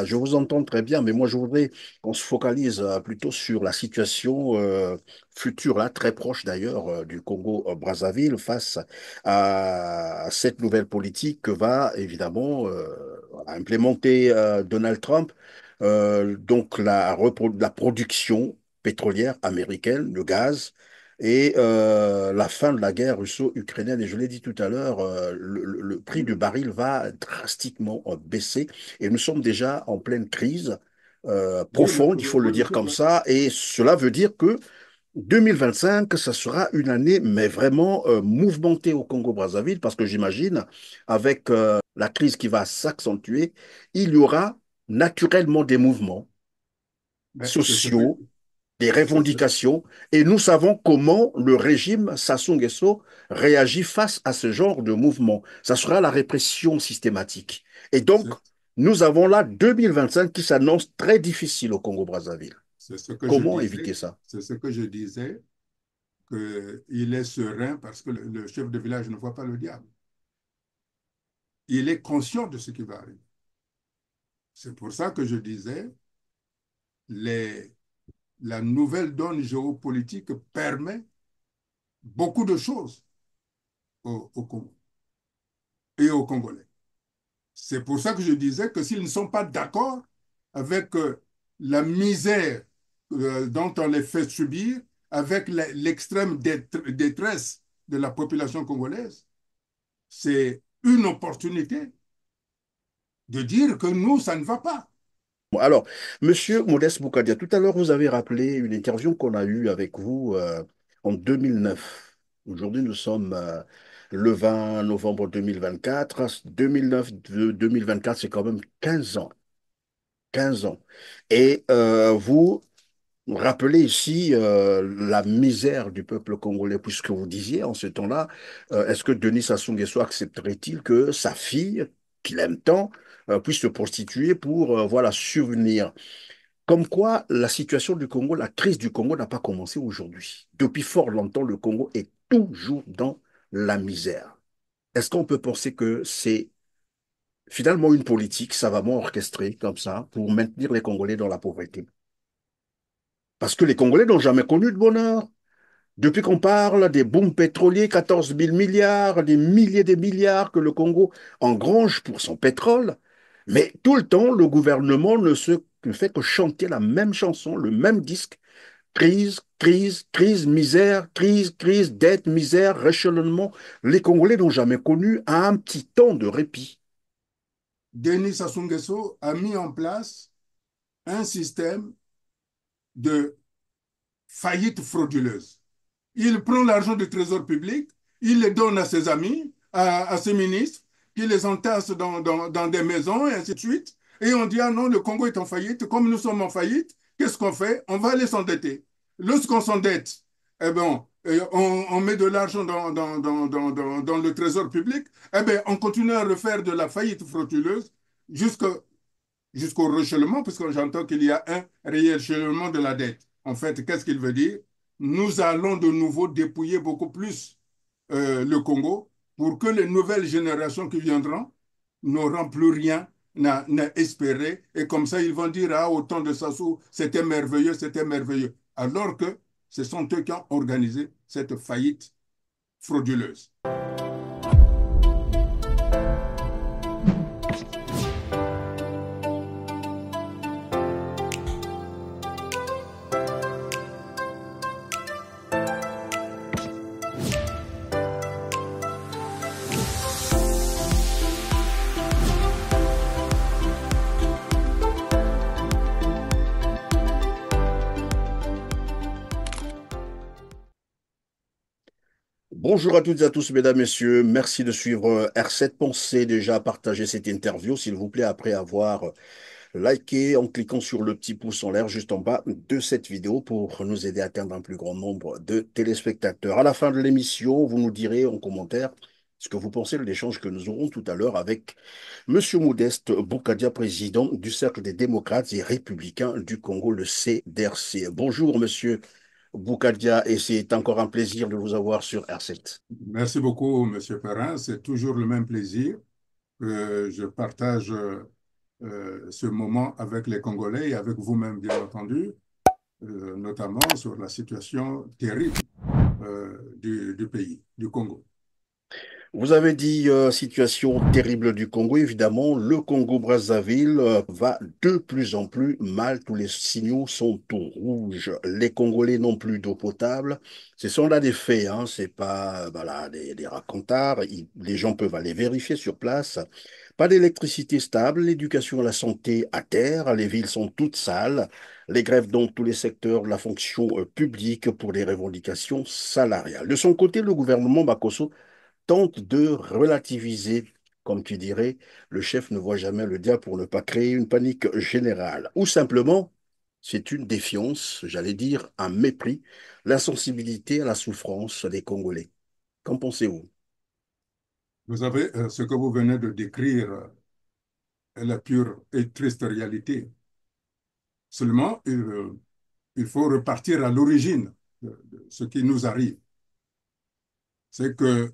Je vous entends très bien, mais moi je voudrais qu'on se focalise plutôt sur la situation future, là, très proche d'ailleurs du Congo-Brazzaville face à cette nouvelle politique que va évidemment implémenter Donald Trump. Donc la production pétrolière américaine, le gaz, et la fin de la guerre russo-ukrainienne. Et je l'ai dit tout à l'heure, le prix du baril va drastiquement baisser. Et nous sommes déjà en pleine crise Oui, profonde, il faut le oui, dire monsieur comme Perrin. ça, et cela veut dire que 2025, ça sera une année, mais vraiment mouvementée au Congo-Brazzaville, parce que j'imagine, avec la crise qui va s'accentuer, il y aura naturellement des mouvements Mais sociaux, des c'est ce- revendications, et nous savons comment le régime Sassou Nguesso réagit face à ce genre de mouvement. Ça sera la répression systématique. Et donc, c'est- nous avons là 2025 qui s'annonce très difficile au Congo-Brazzaville. c'est ce que je Comment disais, éviter ça? c'est ce que je disais, qu'il est serein parce que le chef de village ne voit pas le diable. Il est conscient de ce qui va arriver. C'est pour ça que je disais, les, la nouvelle donne géopolitique permet beaucoup de choses au Congo et aux Congolais. C'est pour ça que je disais que s'ils ne sont pas d'accord avec la misère dont on les fait subir, avec l'extrême détresse de la population congolaise, c'est une opportunité de dire que nous, ça ne va pas. Bon, alors, Monsieur Modeste Boukadia, tout à l'heure, vous avez rappelé une interview qu'on a eue avec vous en 2009. Aujourd'hui, nous sommes le 20 novembre 2024. 2009, 2024, c'est quand même 15 ans. 15 ans. Et vous rappelez ici la misère du peuple congolais, puisque vous disiez en ce temps-là, est-ce que Denis Sassou Nguesso accepterait-il que sa fille, qu'il aime tant, puisse se prostituer pour voilà, subvenir? Comme quoi, la situation du Congo, la crise du Congo n'a pas commencé aujourd'hui. Depuis fort longtemps, le Congo est toujours dans la misère. Est-ce qu'on peut penser que c'est finalement une politique savamment orchestrée comme ça pour maintenir les Congolais dans la pauvreté? Parce que les Congolais n'ont jamais connu de bonheur. Depuis qu'on parle des booms pétroliers, 14 000 milliards, des milliers de milliards que le Congo engrange pour son pétrole, mais tout le temps, le gouvernement ne fait que chanter la même chanson, le même disque. Crise, crise, crise, misère, crise, crise, dette, misère, réchelonnement. Les Congolais n'ont jamais connu un petit temps de répit. Denis Sassou Nguesso a mis en place un système de faillite frauduleuse. Il prend l'argent du trésor public, il le donne à ses amis, à ses ministres, qui les entassent dans des maisons et ainsi de suite. Et on dit, ah non, le Congo est en faillite. Comme nous sommes en faillite, qu'est-ce qu'on fait? On va aller s'endetter. Lorsqu'on s'endette, eh ben, on met de l'argent dans le trésor public, eh ben, on continue à refaire de la faillite frauduleuse jusqu'au jusqu'au recèlement, parce que j'entends qu'il y a un rééchelonnement de la dette. En fait, qu'est-ce qu'il veut dire? Nous allons de nouveau dépouiller beaucoup plus le Congo pour que les nouvelles générations qui viendront n'auront plus rien à espérer. Et comme ça, ils vont dire, ah, au temps de Sassou, c'était merveilleux, c'était merveilleux. Alors que ce sont eux qui ont organisé cette faillite frauduleuse. Bonjour à toutes et à tous, mesdames, messieurs. Merci de suivre R7. Pensez déjà à partager cette interview, s'il vous plaît, après avoir liké en cliquant sur le petit pouce en l'air juste en bas de cette vidéo pour nous aider à atteindre un plus grand nombre de téléspectateurs. À la fin de l'émission, vous nous direz en commentaire ce que vous pensez de l'échange que nous aurons tout à l'heure avec Monsieur Modeste Boukadia, président du Cercle des démocrates et républicains du Congo, le CDRC. Bonjour, Monsieur Boukadia, et c'est encore un plaisir de vous avoir sur R7. Merci beaucoup, Monsieur Perrin. C'est toujours le même plaisir que je partage ce moment avec les Congolais et avec vous-même, bien entendu, notamment sur la situation terrible du pays, du Congo. Vous avez dit situation terrible du Congo. Évidemment, le Congo-Brazzaville va de plus en plus mal. Tous les signaux sont au rouge. Les Congolais n'ont plus d'eau potable. Ce sont là des faits, hein. C'est pas voilà, des racontards. Les gens peuvent aller vérifier sur place. Pas d'électricité stable, l'éducation et la santé à terre. Les villes sont toutes sales. Les grèves dans tous les secteurs de la fonction publique pour des revendications salariales. De son côté, le gouvernement Bakosso tente de relativiser. Comme tu dirais, le chef ne voit jamais le diable pour ne pas créer une panique générale. Ou simplement, c'est une défiance, j'allais dire un mépris, l'insensibilité à la souffrance des Congolais. Qu'en pensez-vous? Vous savez, ce que vous venez de décrire est la pure et triste réalité. Seulement, il faut repartir à l'origine de ce qui nous arrive. C'est que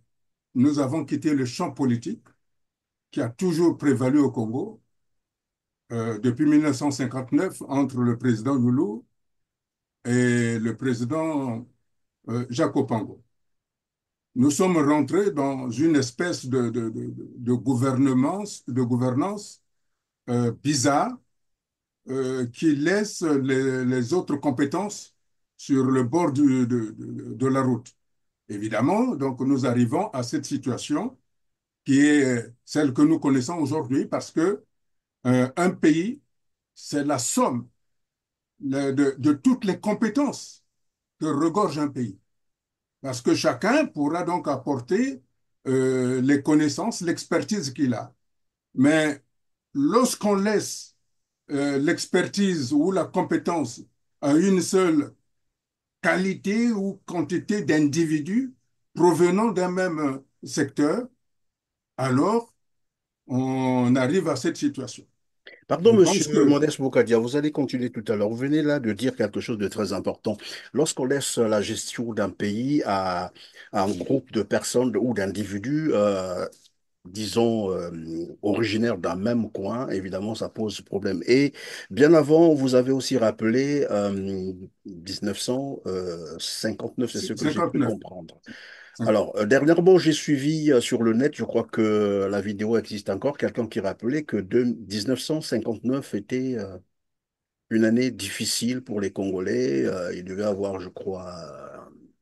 nous avons quitté le champ politique qui a toujours prévalu au Congo depuis 1959 entre le président Loulou et le président Jacob Pango. Nous sommes rentrés dans une espèce de gouvernance bizarre qui laisse les autres compétences sur le bord de la route. Évidemment, donc nous arrivons à cette situation qui est celle que nous connaissons aujourd'hui parce que un pays, c'est la somme de toutes les compétences que regorge un pays. Parce que chacun pourra donc apporter les connaissances, l'expertise qu'il a. Mais lorsqu'on laisse l'expertise ou la compétence à une seule qualité ou quantité d'individus provenant d'un même secteur, alors on arrive à cette situation. Pardon, Je pense monsieur que, Modeste Boukadia, vous allez continuer tout à l'heure. Vous venez là de dire quelque chose de très important. Lorsqu'on laisse la gestion d'un pays à un groupe de personnes ou d'individus, disons, originaires d'un même coin, évidemment, ça pose problème. Et bien avant, vous avez aussi rappelé 1959, c'est ce que j'ai pu 59. comprendre. Alors, dernièrement, j'ai suivi sur le net, je crois que la vidéo existe encore, quelqu'un qui rappelait que 1959 était une année difficile pour les Congolais. Il devait avoir, je crois,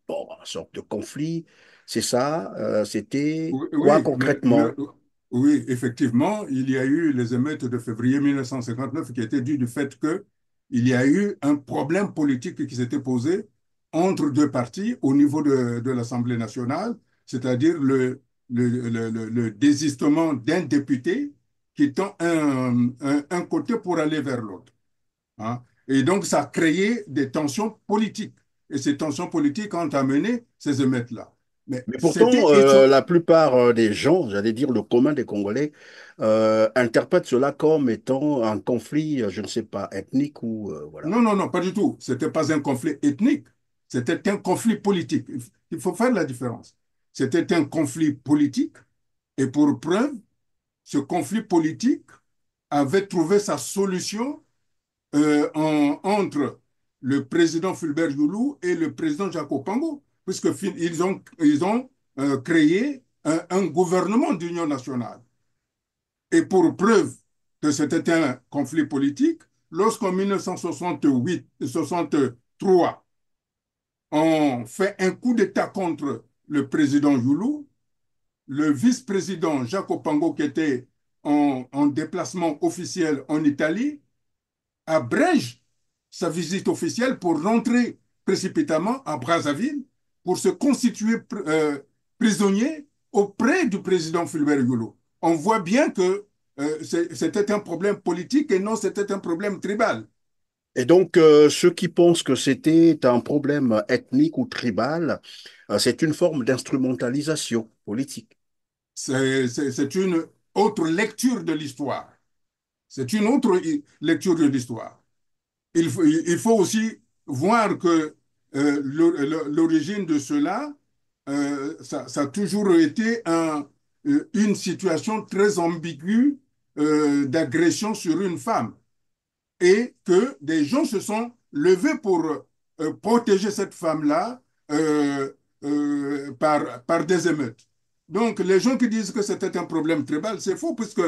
bon, une sorte de conflit. C'est ça? C'était Oui, quoi oui, concrètement? oui, effectivement, il y a eu les émeutes de février 1959 qui étaient dues du fait que il y a eu un problème politique qui s'était posé entre deux partis au niveau de l'Assemblée nationale, c'est-à-dire le désistement d'un député quittant un côté pour aller vers l'autre, hein. Et donc, ça a créé des tensions politiques. Et ces tensions politiques ont amené ces émeutes-là. Mais Mais c'était pourtant, étonnant. la plupart des gens, j'allais dire le commun des Congolais, interprètent cela comme étant un conflit, je ne sais pas, ethnique ou voilà. Non, non, non, pas du tout. Ce n'était pas un conflit ethnique, c'était un conflit politique. Il faut faire la différence. C'était un conflit politique et pour preuve, ce conflit politique avait trouvé sa solution entre le président Fulbert Goulou et le président Jacob Pango, ils ont créé un gouvernement d'union nationale. Et pour preuve que c'était un conflit politique, lorsqu'en 1968 et 63, on fait un coup d'État contre le président Youlou, le vice-président Jacques Opango, qui était en déplacement officiel en Italie, abrège sa visite officielle pour rentrer précipitamment à Brazzaville pour se constituer prisonnier auprès du président Fulbert Youlou. On voit bien que c'était un problème politique et non c'était un problème tribal. Et donc, ceux qui pensent que c'était un problème ethnique ou tribal, c'est une forme d'instrumentalisation politique. C'est une autre lecture de l'histoire. C'est une autre lecture de l'histoire. Il faut aussi voir que l'origine de cela, ça a toujours été une situation très ambiguë d'agression sur une femme et que des gens se sont levés pour protéger cette femme-là par des émeutes. Donc, les gens qui disent que c'était un problème tribal, c'est faux, puisque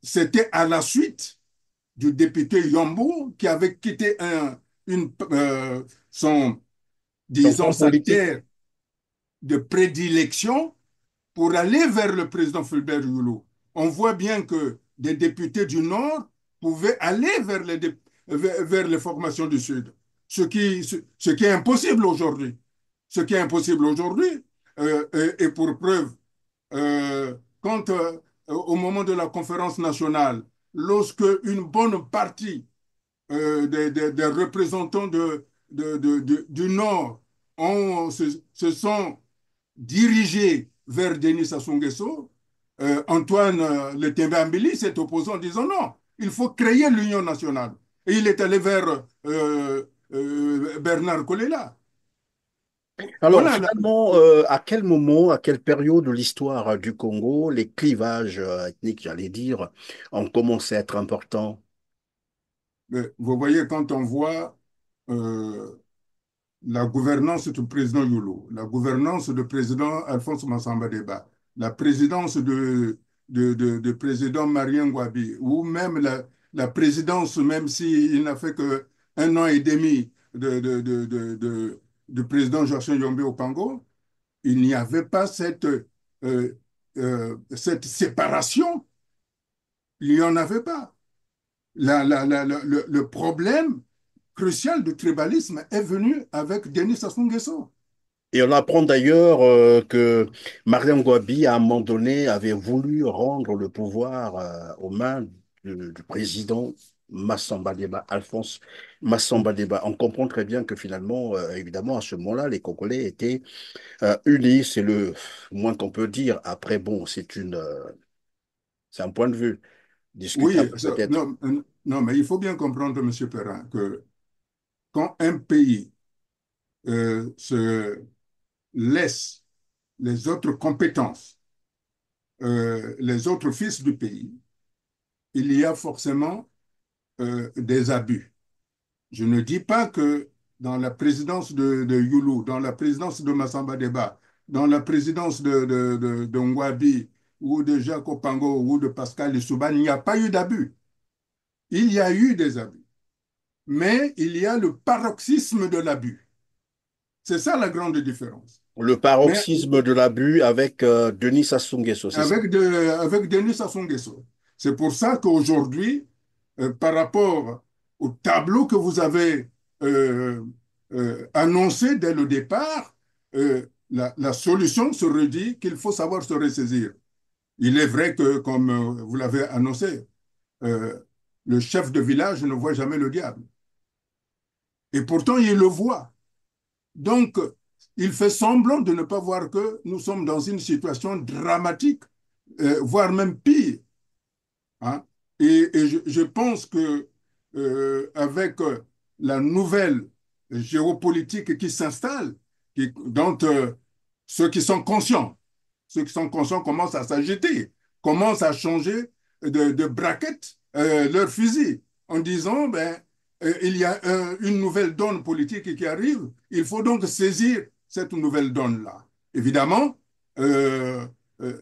c'était à la suite du député Yombo qui avait quitté son, Son disons, camp sa politique. terre de prédilection pour aller vers le président Fulbert Youlou. On voit bien que des députés du Nord pouvaient aller vers les formations du Sud, ce qui est impossible aujourd'hui. Ce qui est impossible aujourd'hui, et pour preuve, quand au moment de la conférence nationale, lorsque une bonne partie des représentants du Nord se sont dirigés vers Denis Sassou Nguesso, Antoine Le Tembambili s'est opposé en disant non, il faut créer l'Union nationale. Et il est allé vers Bernard Kolela. Alors, Voilà. finalement, à quel moment, à quelle période de l'histoire du Congo, les clivages ethniques, j'allais dire, ont commencé à être importants? Vous voyez, quand on voit euh, la gouvernance du président Youlou, la gouvernance du président Alphonse Massamba Deba, la présidence de président Marien Ngouabi, ou même la présidence, même s'il n'a fait que 1 an et demi de président Joachim Yombe au Congo, il n'y avait pas cette séparation. Il n'y en avait pas. Le problème crucial du tribalisme est venu avec Denis Sassou Nguesso. Et on apprend d'ailleurs que Mariam Gouabi, à un moment donné, avait voulu rendre le pouvoir aux mains du président Massamba Deba, Alphonse Massamba Deba. On comprend très bien que finalement, évidemment, à ce moment-là, les Congolais étaient unis, c'est le moins qu'on peut dire. Après, bon, c'est un point de vue Oui, discutable peut-être. non, non, mais il faut bien comprendre, Monsieur Perrin, que quand un pays se laisse les autres compétences, les autres fils du pays, il y a forcément des abus. Je ne dis pas que dans la présidence de Youlou, dans la présidence de Massamba Deba, dans la présidence de Ngouabi ou de Jacques Opango ou de Pascal Lissouba, il n'y a pas eu d'abus. Il y a eu des abus. Mais il y a le paroxysme de l'abus. C'est ça la grande différence. Le Mais paroxysme de l'abus avec Denis Sassou Nguesso, c'est ça? avec Denis Sassou Nguesso. C'est pour ça qu'aujourd'hui, par rapport au tableau que vous avez annoncé dès le départ, la solution serait dit qu'il faut savoir se ressaisir. Il est vrai que, comme vous l'avez annoncé, euh, le chef de village ne voit jamais le diable. Et pourtant, il le voit. Donc, il fait semblant de ne pas voir que nous sommes dans une situation dramatique, voire même pire. Hein. Et je pense que avec la nouvelle géopolitique qui s'installe, dont ceux qui sont conscients commencent à s'agiter, commencent à changer de braquette leur fusil en disant, ben, il y a une nouvelle donne politique qui arrive, il faut donc saisir cette nouvelle donne-là. Évidemment,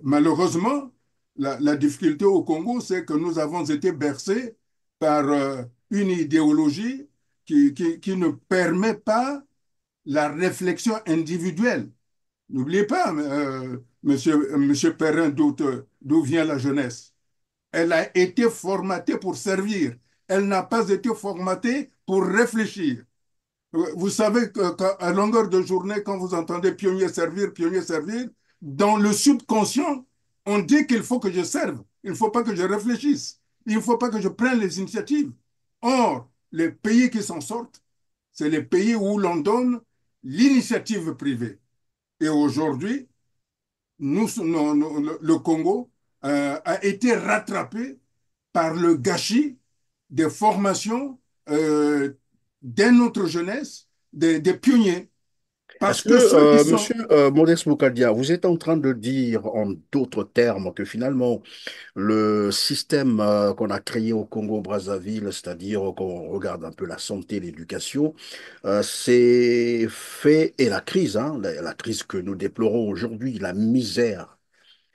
malheureusement, la difficulté au Congo, c'est que nous avons été bercés par une idéologie qui ne permet pas la réflexion individuelle. N'oubliez pas, monsieur Perrin, d'où vient la jeunesse. Elle a été formatée pour servir. Elle n'a pas été formatée pour réfléchir. Vous savez qu'à longueur de journée, quand vous entendez pionnier servir, dans le subconscient, on dit qu'il faut que je serve. Il ne faut pas que je réfléchisse. Il ne faut pas que je prenne les initiatives. Or, les pays qui s'en sortent, c'est les pays où l'on donne l'initiative privée. Et aujourd'hui, le Congo a été rattrapé par le gâchis des formations de notre jeunesse, des pionniers. Parce Est-ce que, que ceux qui sont... monsieur Modeste Boukadia, vous êtes en train de dire en d'autres termes que finalement, le système qu'on a créé au Congo-Brazzaville, c'est-à-dire qu'on regarde un peu la santé, l'éducation, c'est fait, et la crise, hein, la crise que nous déplorons aujourd'hui, la misère,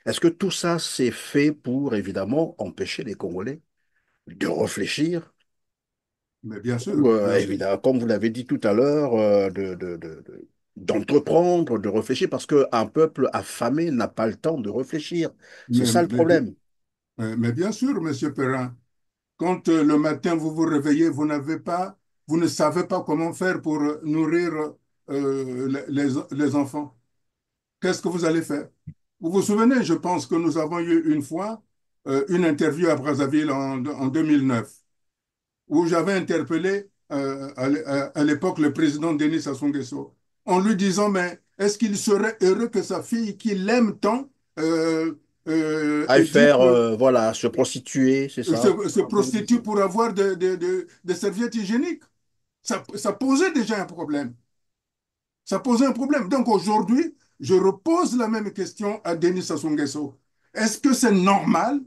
est-ce que tout ça c'est fait pour évidemment empêcher les Congolais de réfléchir Mais bien ou sûr, bien sûr. évidemment, comme vous l'avez dit tout à l'heure, d'entreprendre, de réfléchir, parce qu'un peuple affamé n'a pas le temps de réfléchir. C'est Mais, ça le mais, problème. mais bien sûr, Monsieur Perrin, quand le matin vous vous réveillez, vous ne savez pas comment faire pour nourrir les enfants. Qu'est-ce que vous allez faire? Vous vous souvenez, je pense que nous avons eu une fois une interview à Brazzaville en 2009, où j'avais interpellé à l'époque le président Denis Sassou Nguesso, en lui disant, mais est-ce qu'il serait heureux que sa fille, qu'il aime tant, euh, À et dire faire, voilà, se prostituer, c'est ça? se prostitue pour avoir des serviettes hygiéniques? Ça posait déjà un problème. Ça posait un problème. Donc aujourd'hui, je repose la même question à Denis Sassou Nguesso. Est-ce que c'est normal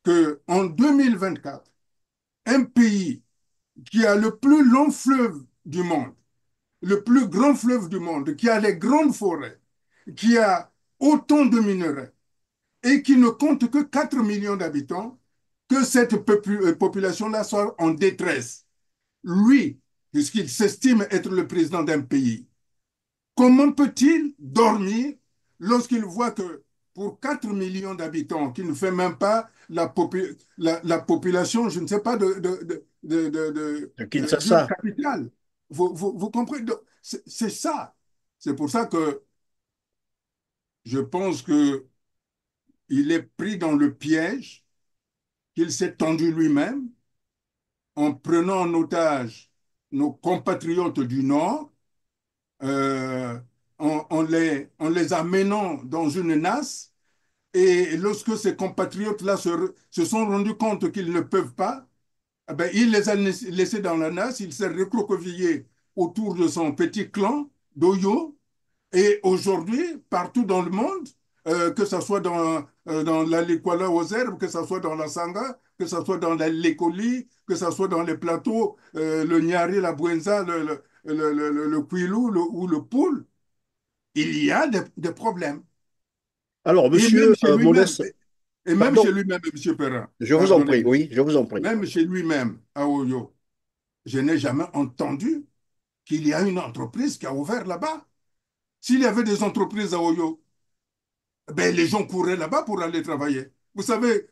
qu'en 2024, un pays qui a le plus long fleuve du monde, le plus grand fleuve du monde, qui a les grandes forêts, qui a autant de minerais et qui ne compte que 4 millions d'habitants, que cette population-là soit en détresse? Lui, puisqu'il s'estime être le président d'un pays, comment peut-il dormir lorsqu'il voit que pour 4 millions d'habitants, qui ne fait même pas la population, je ne sais pas, De d'une Kinshasa. capitale? Vous comprenez? C'est ça. C'est pour ça que je pense qu'il est pris dans le piège qu'il s'est tendu lui-même en prenant en otage nos compatriotes du Nord, euh, en les amenant dans une nasse. Et lorsque ces compatriotes-là se sont rendus compte qu'ils ne peuvent pas, eh ben, il les a laissés dans la nasse, il s'est recroquevillé autour de son petit clan d'Oyo. Et aujourd'hui, partout dans le monde, que ce soit dans la Likwala aux herbes, que ce soit dans la Sangha, que ce soit dans la Lekoli, que ce soit dans les plateaux, le Nyari, la Bouenza, le Kwilu ou le Poul, il y a des problèmes. Alors, Et même monsieur chez lui-même, Modeste, et même pardon, chez lui-même, M. Perrin, je vous en prie, pardonnez-moi, oui, je vous en prie. même chez lui-même, à Oyo, je n'ai jamais entendu qu'il y a une entreprise qui a ouvert là-bas. S'il y avait des entreprises à Oyo, ben, les gens couraient là-bas pour aller travailler. Vous savez,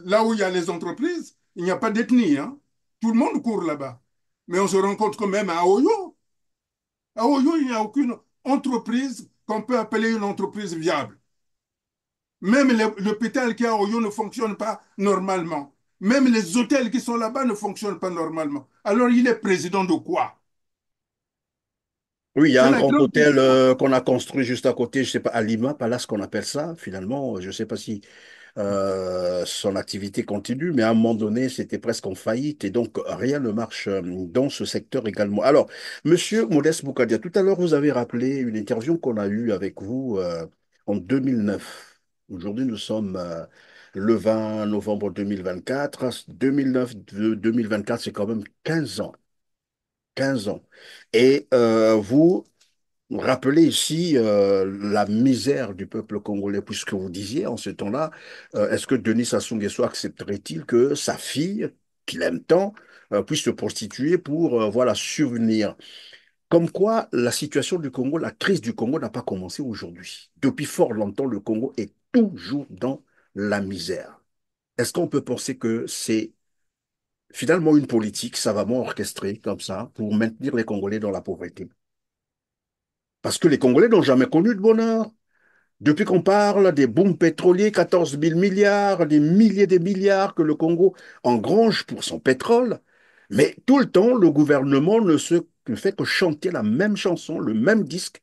là où il y a les entreprises, il n'y a pas d'ethnie, hein. Tout le monde court là-bas. Mais on se rend compte que même à Oyo, il n'y a aucune entreprise qu'on peut appeler une entreprise viable. Même l'hôpital qui est à Oyo ne fonctionne pas normalement. Même les hôtels qui sont là-bas ne fonctionnent pas normalement. Alors il est président de quoi? Oui, il y a C'est un la grand grande hôtel question. qu'on a construit juste à côté, je sais pas, à Lima, Palace qu'on appelle ça, finalement. Je ne sais pas si son activité continue, mais à un moment donné, c'était presque en faillite et donc rien ne marche dans ce secteur également. Alors, monsieur Modeste Boukadia, tout à l'heure, vous avez rappelé une interview qu'on a eue avec vous en 2009. Aujourd'hui, nous sommes le 20 novembre 2024. 2009, 2024, c'est quand même 15 ans. 15 ans. Et vous rappelez ici la misère du peuple congolais, puisque vous disiez en ce temps-là, est-ce que Denis Sassou Nguesso accepterait-il que sa fille, qu'il aime tant, puisse se prostituer pour voilà, subvenir? Comme quoi, la situation du Congo, la crise du Congo n'a pas commencé aujourd'hui. Depuis fort longtemps, le Congo est toujours dans la misère. Est-ce qu'on peut penser que c'est finalement une politique savamment orchestrée comme ça pour maintenir les Congolais dans la pauvreté? Parce que les Congolais n'ont jamais connu de bonheur. Depuis qu'on parle des booms pétroliers, 14 000 milliards, des milliers de milliards que le Congo engrange pour son pétrole, mais tout le temps, le gouvernement ne fait que chanter la même chanson, le même disque.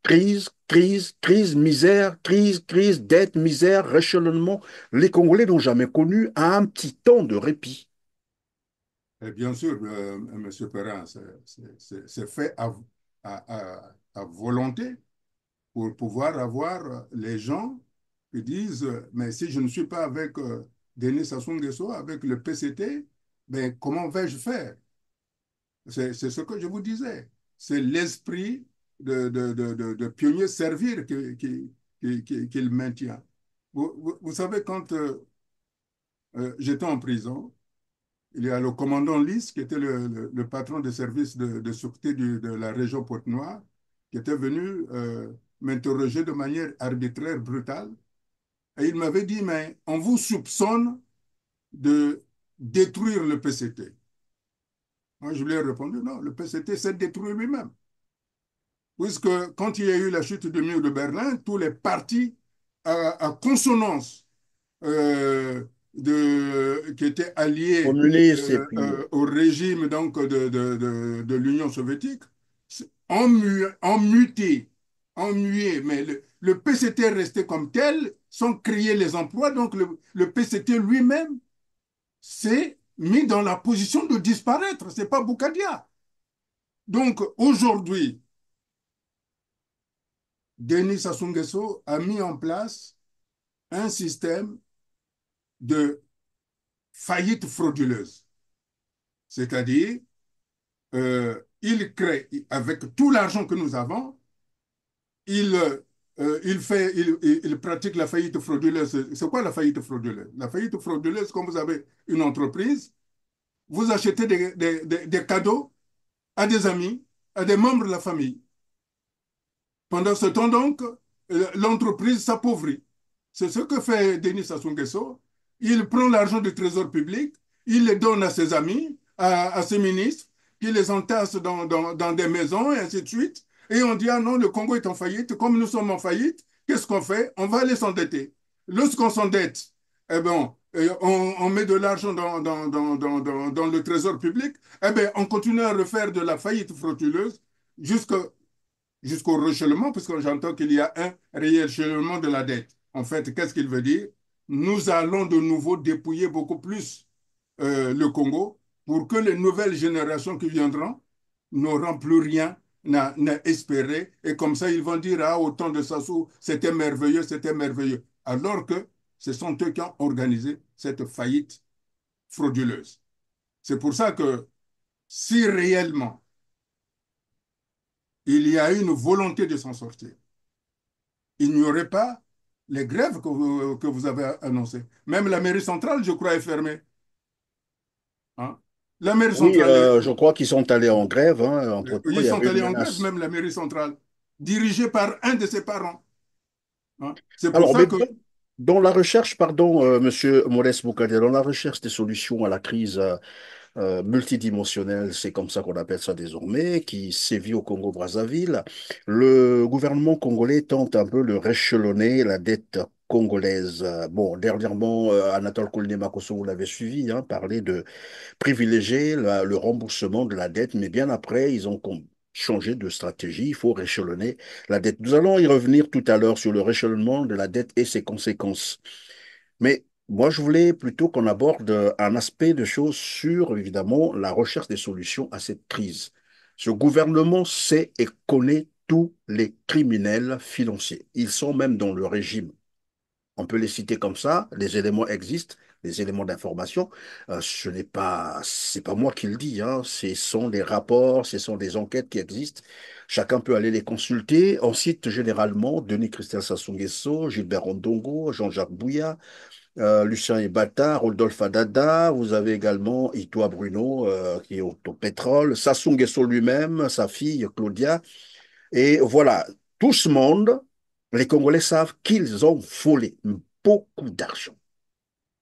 Crise, crise, crise, misère, crise, crise, dette, misère, réchelonnement. Les Congolais n'ont jamais connu un petit temps de répit. Et bien sûr, M. Perrin, c'est fait à volonté pour pouvoir avoir les gens qui disent, mais si je ne suis pas avec Denis Sassou Nguesso, avec le PCT, ben, comment vais-je faire? C'est ce que je vous disais. C'est l'esprit de pionnier servir qu'il maintient. Vous savez, quand j'étais en prison, il y a le commandant Lys, qui était le patron des services de sûreté de la région Pointe-Noire, qui était venu m'interroger de manière arbitraire, brutale. Et il m'avait dit, mais on vous soupçonne de détruire le PCT. Moi, je lui ai répondu, non, le PCT s'est détruit lui-même. Puisque quand il y a eu la chute du mur de Berlin, tous les partis à consonance qui étaient alliés Communiste et puis au régime donc, de l'Union soviétique ont muté, ont mué, mais le PCT est resté comme tel, sans créer les emplois. Donc le PCT lui-même s'est mis dans la position de disparaître. Ce n'est pas Boukadia. Donc aujourd'hui, Denis Sassou Nguesso a mis en place un système de faillite frauduleuse. C'est-à-dire, il crée, avec tout l'argent que nous avons, il, il pratique la faillite frauduleuse. C'est quoi la faillite frauduleuse? La faillite frauduleuse, quand vous avez une entreprise, vous achetez des cadeaux à des amis, à des membres de la famille. Pendant ce temps, donc, l'entreprise s'appauvrit. C'est ce que fait Denis Sassou Nguesso. Il prend l'argent du trésor public, il le donne à ses amis, à ses ministres, qui les entassent dans des maisons, et ainsi de suite. Et on dit, ah non, le Congo est en faillite. Comme nous sommes en faillite, qu'est-ce qu'on fait? On va aller s'endetter. Lorsqu'on s'endette, eh ben, on met de l'argent dans le trésor public, eh ben, on continue à refaire de la faillite frauduleuse jusqu'à jusqu'au ruissellement, puisque j'entends qu'il y a un ruissellement de la dette. En fait, qu'est-ce qu'il veut dire? Nous allons de nouveau dépouiller beaucoup plus le Congo pour que les nouvelles générations qui viendront n'auront plus rien à espérer. Et comme ça, ils vont dire, ah, au temps de Sassou, c'était merveilleux, c'était merveilleux. Alors que ce sont eux qui ont organisé cette faillite frauduleuse. C'est pour ça que si réellement il y a une volonté de s'en sortir, il n'y aurait pas les grèves que vous avez annoncées. Même la mairie centrale, je crois, est fermée. Hein. La mairie oui, centrale, je crois qu'ils sont allés en grève, hein. Entre-temps, il ils y sont avait une allés en grève, menace. même la mairie centrale, dirigée par un de ses parents. Hein. C'est pour Alors, ça mais que dans la recherche, pardon, Monsieur Modeste Boukadia, dans la recherche des solutions à la crise multidimensionnelle, c'est comme ça qu'on appelle ça désormais, qui sévit au Congo-Brazzaville, le gouvernement congolais tente un peu de réchelonner la dette congolaise. Bon, dernièrement, Anatole Koulnemakosso, vous l'avez suivi, hein, parlait de privilégier le remboursement de la dette, mais bien après, ils ont changé de stratégie. Il faut réchelonner la dette. Nous allons y revenir tout à l'heure sur le réchelonnement de la dette et ses conséquences. Mais moi, je voulais plutôt qu'on aborde un aspect de choses sur, évidemment, la recherche des solutions à cette crise. Ce gouvernement sait et connaît tous les criminels financiers. Ils sont même dans le régime. On peut les citer comme ça, les éléments existent, les éléments d'information. C'est pas moi qui le dis, hein. Ce sont des rapports, ce sont des enquêtes qui existent. Chacun peut aller les consulter. On cite généralement Denis Christian Sassou Nguesso, Gilbert Ondongo, Jean-Jacques Bouya, Lucien Ebata, Rodolphe Adada. Vous avez également Itoa Bruno, qui est au pétrole, Sassou Nguesso lui-même, sa fille Claudia. Et voilà, tout ce monde, les Congolais savent qu'ils ont volé beaucoup d'argent,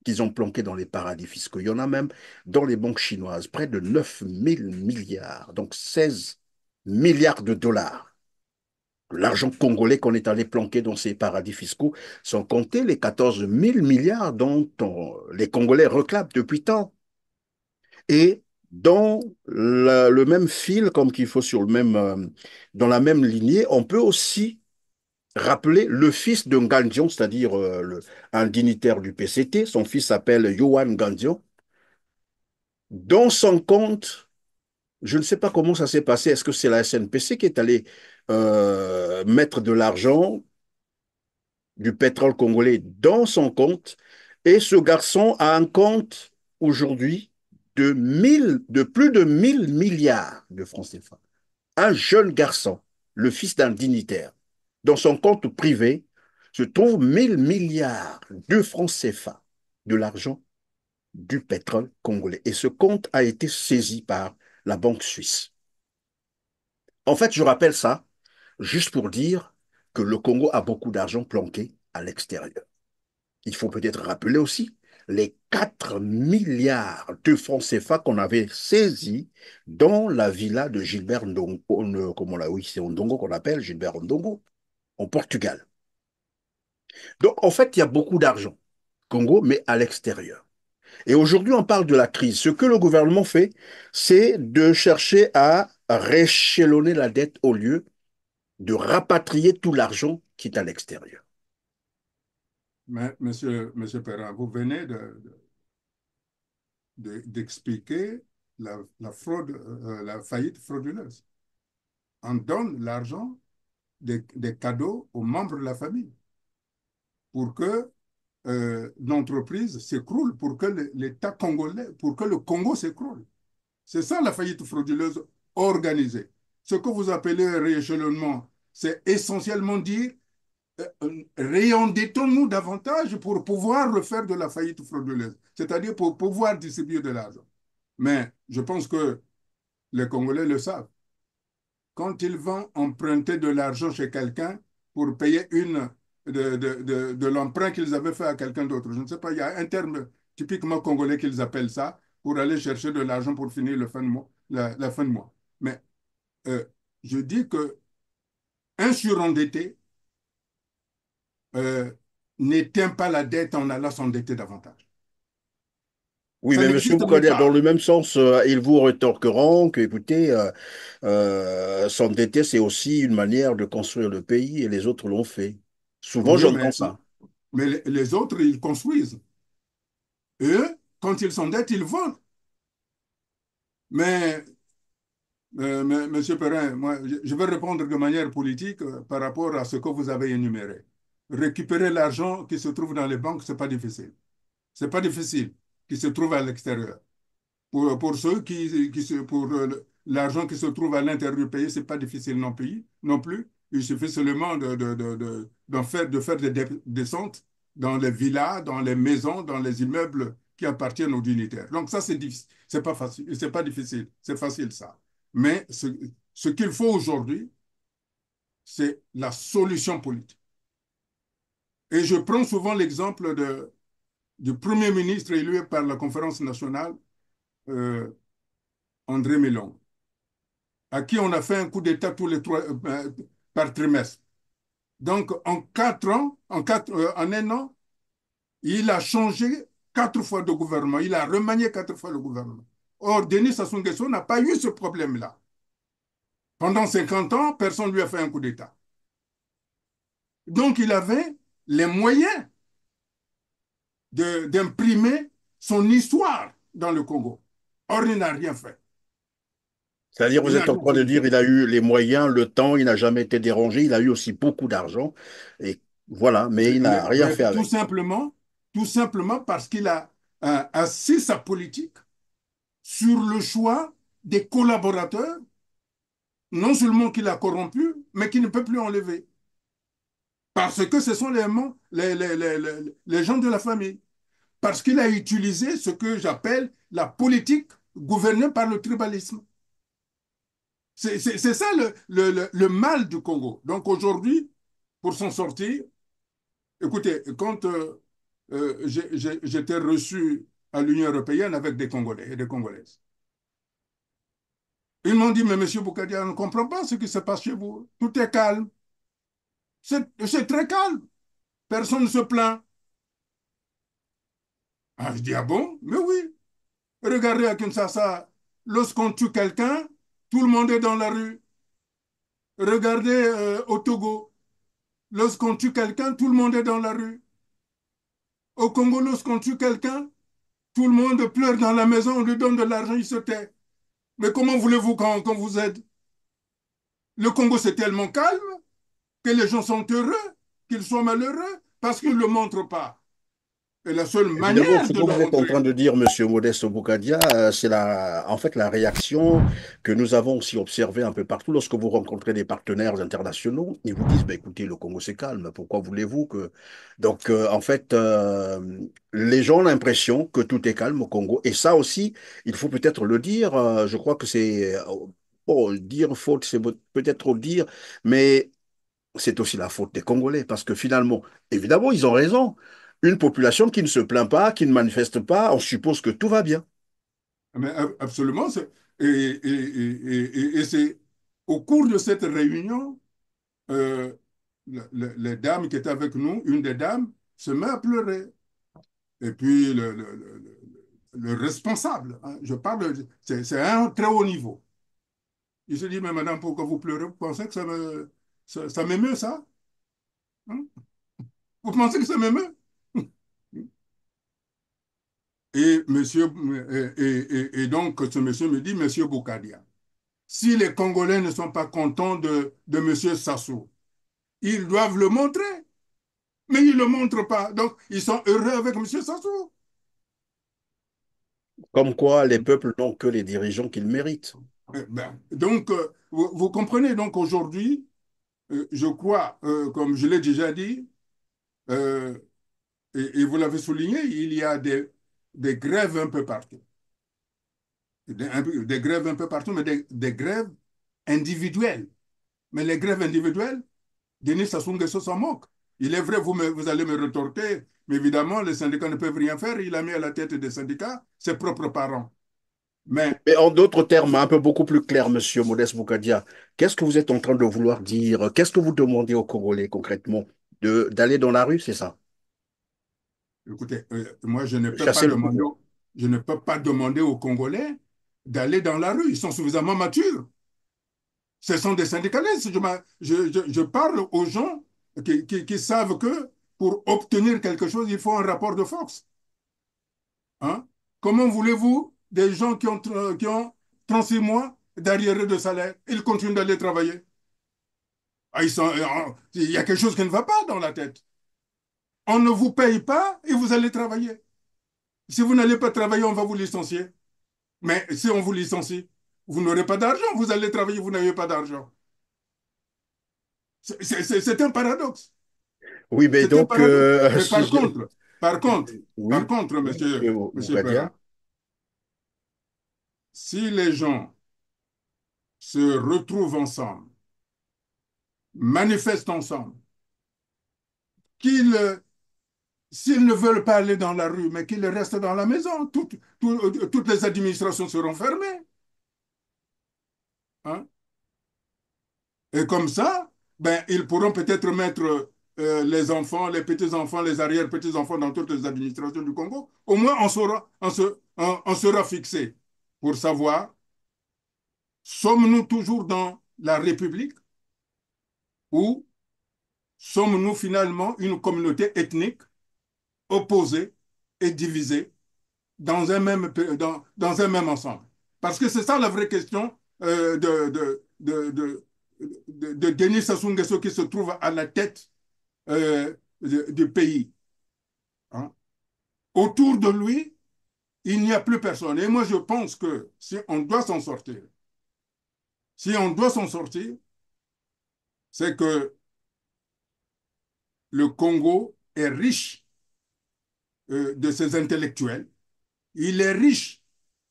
qu'ils ont planqué dans les paradis fiscaux. Il y en a même dans les banques chinoises, près de 9 000 milliards, donc 16 milliards de dollars. L'argent congolais qu'on est allé planquer dans ces paradis fiscaux, sans compter les 14 000 milliards dont les Congolais réclament depuis tant. Et dans le même fil, comme qu'il faut sur dans la même lignée, on peut aussi rappeler le fils de Ngandion, c'est-à-dire un dignitaire du PCT. Son fils s'appelle Yohan Ngandion. Dans son compte je ne sais pas comment ça s'est passé. Est-ce que c'est la SNPC qui est allée mettre de l'argent du pétrole congolais dans son compte? Et ce garçon a un compte aujourd'hui de plus de 1 000 milliards de francs CFA. Un jeune garçon, le fils d'un dignitaire, dans son compte privé, se trouve 1 000 milliards de francs CFA, de l'argent du pétrole congolais. Et ce compte a été saisi par la banque suisse. En fait, je rappelle ça juste pour dire que le Congo a beaucoup d'argent planqué à l'extérieur. Il faut peut-être rappeler aussi les 4 milliards de francs CFA qu'on avait saisis dans la villa de Gilbert Ndongo, comment là, oui, c'est Ndongo qu'on appelle Gilbert Ndongo, en Portugal. Donc, en fait, il y a beaucoup d'argent, Congo, mais à l'extérieur. Et aujourd'hui, on parle de la crise. Ce que le gouvernement fait, c'est de chercher à réchelonner la dette au lieu de rapatrier tout l'argent qui est à l'extérieur. Mais, monsieur Perrin, vous venez d'expliquer la fraude, la faillite frauduleuse. On donne l'argent des cadeaux aux membres de la famille pour que l'entreprise s'écroule, pour que l'État congolais, pour que le Congo s'écroule. C'est ça la faillite frauduleuse organisée. Ce que vous appelez rééchelonnement, c'est essentiellement dire réendettons-nous davantage pour pouvoir refaire de la faillite frauduleuse, c'est-à-dire pour pouvoir distribuer de l'argent. Mais je pense que les Congolais le savent. Quand ils vont emprunter de l'argent chez quelqu'un pour payer une de l'emprunt qu'ils avaient fait à quelqu'un d'autre, je ne sais pas, il y a un terme typiquement congolais qu'ils appellent ça, pour aller chercher de l'argent pour finir le fin de mois, la fin de mois. Mais euh, je dis que un surendetté euh, n'éteint pas la dette en allant s'endetter davantage. Oui, Ça mais Monsieur n'existe nulle Boukadia, dans part. le même sens, ils vous rétorqueront que, écoutez, s'endetter, c'est aussi une manière de construire le pays et les autres l'ont fait. Souvent, Oui, j'entends ça. mais les autres, ils construisent. Eux, quand ils s'endettent, ils volent. Mais, Monsieur Perrin, moi, je vais répondre de manière politique par rapport à ce que vous avez énuméré. Récupérer l'argent qui se trouve dans les banques, c'est pas difficile. C'est pas difficile, qui se trouve à l'extérieur. Pour ceux pour l'argent qui se trouve à l'intérieur du pays, c'est pas difficile non plus. Il suffit seulement de faire des descentes dans les villas, dans les maisons, dans les immeubles qui appartiennent aux dignitaires. Donc ça, c'est pas facile, c'est pas difficile, c'est facile ça. Mais ce qu'il faut aujourd'hui, c'est la solution politique. Et je prends souvent l'exemple du Premier ministre élu par la conférence nationale, euh, André Milon, à qui on a fait un coup d'État par trimestre. Donc, en 4 ans, en un an, il a changé 4 fois de gouvernement. Il a remanié 4 fois le gouvernement. Or, Denis Sassou Nguesso n'a pas eu ce problème-là. Pendant 50 ans, personne ne lui a fait un coup d'État. Donc, il avait les moyens d'imprimer son histoire dans le Congo. Or, il n'a rien fait. C'est-à-dire, Il vous n'a êtes en rien train fait de du dire, tout. il a eu les moyens, le temps, il n'a jamais été dérangé, il a eu aussi beaucoup d'argent, et voilà, mais il n'a rien Mais fait avec. tout simplement parce qu'il a assis sa politique sur le choix des collaborateurs, non seulement qu'il a corrompus, mais qu'il ne peut plus enlever. Parce que ce sont les gens de la famille. Parce qu'il a utilisé ce que j'appelle la politique gouvernée par le tribalisme. C'est ça le mal du Congo. Donc aujourd'hui, pour s'en sortir, écoutez, quand j'étais reçu à l'Union européenne avec des Congolais et des Congolaises, ils m'ont dit, mais Monsieur Boukadia, on ne comprend pas ce qui se passe chez vous. Tout est calme. C'est très calme. Personne ne se plaint. Ah, je dis, ah bon? Mais oui. Regardez à Kinshasa, lorsqu'on tue quelqu'un, tout le monde est dans la rue. Regardez au Togo, lorsqu'on tue quelqu'un, tout le monde est dans la rue. Au Congo, lorsqu'on tue quelqu'un, tout le monde pleure dans la maison, on lui donne de l'argent, il se tait. Mais comment voulez-vous qu'on vous aide? Le Congo, c'est tellement calme que les gens sont heureux, qu'ils soient malheureux, parce qu'ils ne le montrent pas. Et la seule Évidemment, manière ce de que le vous êtes en montrer, train de dire, Monsieur Modeste Boukadia, c'est en fait, la réaction que nous avons aussi observée un peu partout lorsque vous rencontrez des partenaires internationaux. Ils vous disent, bah, écoutez, le Congo c'est calme, pourquoi voulez-vous que... Donc, en fait, les gens ont l'impression que tout est calme au Congo. Et ça aussi, il faut peut-être le dire, je crois que c'est... bon, dire faute, c'est peut-être trop dire, mais c'est aussi la faute des Congolais, parce que finalement, évidemment, ils ont raison. Une population qui ne se plaint pas, qui ne manifeste pas, on suppose que tout va bien. mais absolument, et c'est au cours de cette réunion, euh, les dames qui étaient avec nous, une des dames, se met à pleurer. Et puis le responsable, hein, je parle, c'est à un très haut niveau. Il se dit, mais madame, pourquoi vous pleurez? Vous pensez que ça m'émeut, ça? Hein? Vous pensez que ça m'émeut? Et, monsieur, et donc, ce monsieur me dit, monsieur Boukadia, si les Congolais ne sont pas contents de monsieur Sassou, ils doivent le montrer. Mais ils ne le montrent pas. Donc, ils sont heureux avec monsieur Sassou. Comme quoi, les peuples n'ont que les dirigeants qu'ils méritent. Donc, vous comprenez, donc aujourd'hui, je crois, comme je l'ai déjà dit, euh, et vous l'avez souligné, il y a des grèves un peu partout. Des grèves un peu partout, mais des grèves individuelles. Mais les grèves individuelles, Denis Sassou Nguesso s'en moque. Il est vrai, vous allez me retorquer, mais évidemment, les syndicats ne peuvent rien faire. Il a mis à la tête des syndicats ses propres parents. Mais Mais en d'autres termes, un peu beaucoup plus clair, Monsieur Modeste Boukadia, qu'est-ce que vous êtes en train de vouloir dire? Qu'est-ce que vous demandez aux Congolais concrètement? D'aller dans la rue, c'est ça? écoutez, moi, je ne peux pas Chasser le demander, pouvoir. je ne peux pas demander aux Congolais d'aller dans la rue. Ils sont suffisamment matures. Ce sont des syndicalistes. Je parle aux gens qui savent que pour obtenir quelque chose, il faut un rapport de force. Hein? Comment voulez-vous des gens qui ont 36 mois d'arriérés de salaire, ils continuent d'aller travailler? Ah, il y a quelque chose qui ne va pas dans la tête. On ne vous paye pas et vous allez travailler. Si vous n'allez pas travailler, on va vous licencier. Mais si on vous licencie, vous n'aurez pas d'argent. Vous allez travailler, vous n'avez pas d'argent. C'est un paradoxe. Oui, mais C'est un donc, paradoxe. Mais si j'ai... par Oui, contre, Monsieur monsieur Boukadia. Perrin, si les gens se retrouvent ensemble, manifestent ensemble, qu'ils, s'ils ne veulent pas aller dans la rue, mais qu'ils restent dans la maison, toutes les administrations seront fermées. Hein. Et comme ça, ben, ils pourront peut-être mettre les enfants, les petits-enfants, les arrière-petits-enfants dans toutes les administrations du Congo. Au moins, on sera fixé pour savoir, sommes-nous toujours dans la République ou sommes-nous finalement une communauté ethnique opposée et divisée dans un même ensemble? Parce que c'est ça la vraie question de Denis Sassou Nguesso qui se trouve à la tête du pays. Hein. Autour de lui, il n'y a plus personne. Et moi, je pense que si on doit s'en sortir, c'est que le Congo est riche de ses intellectuels. Il est riche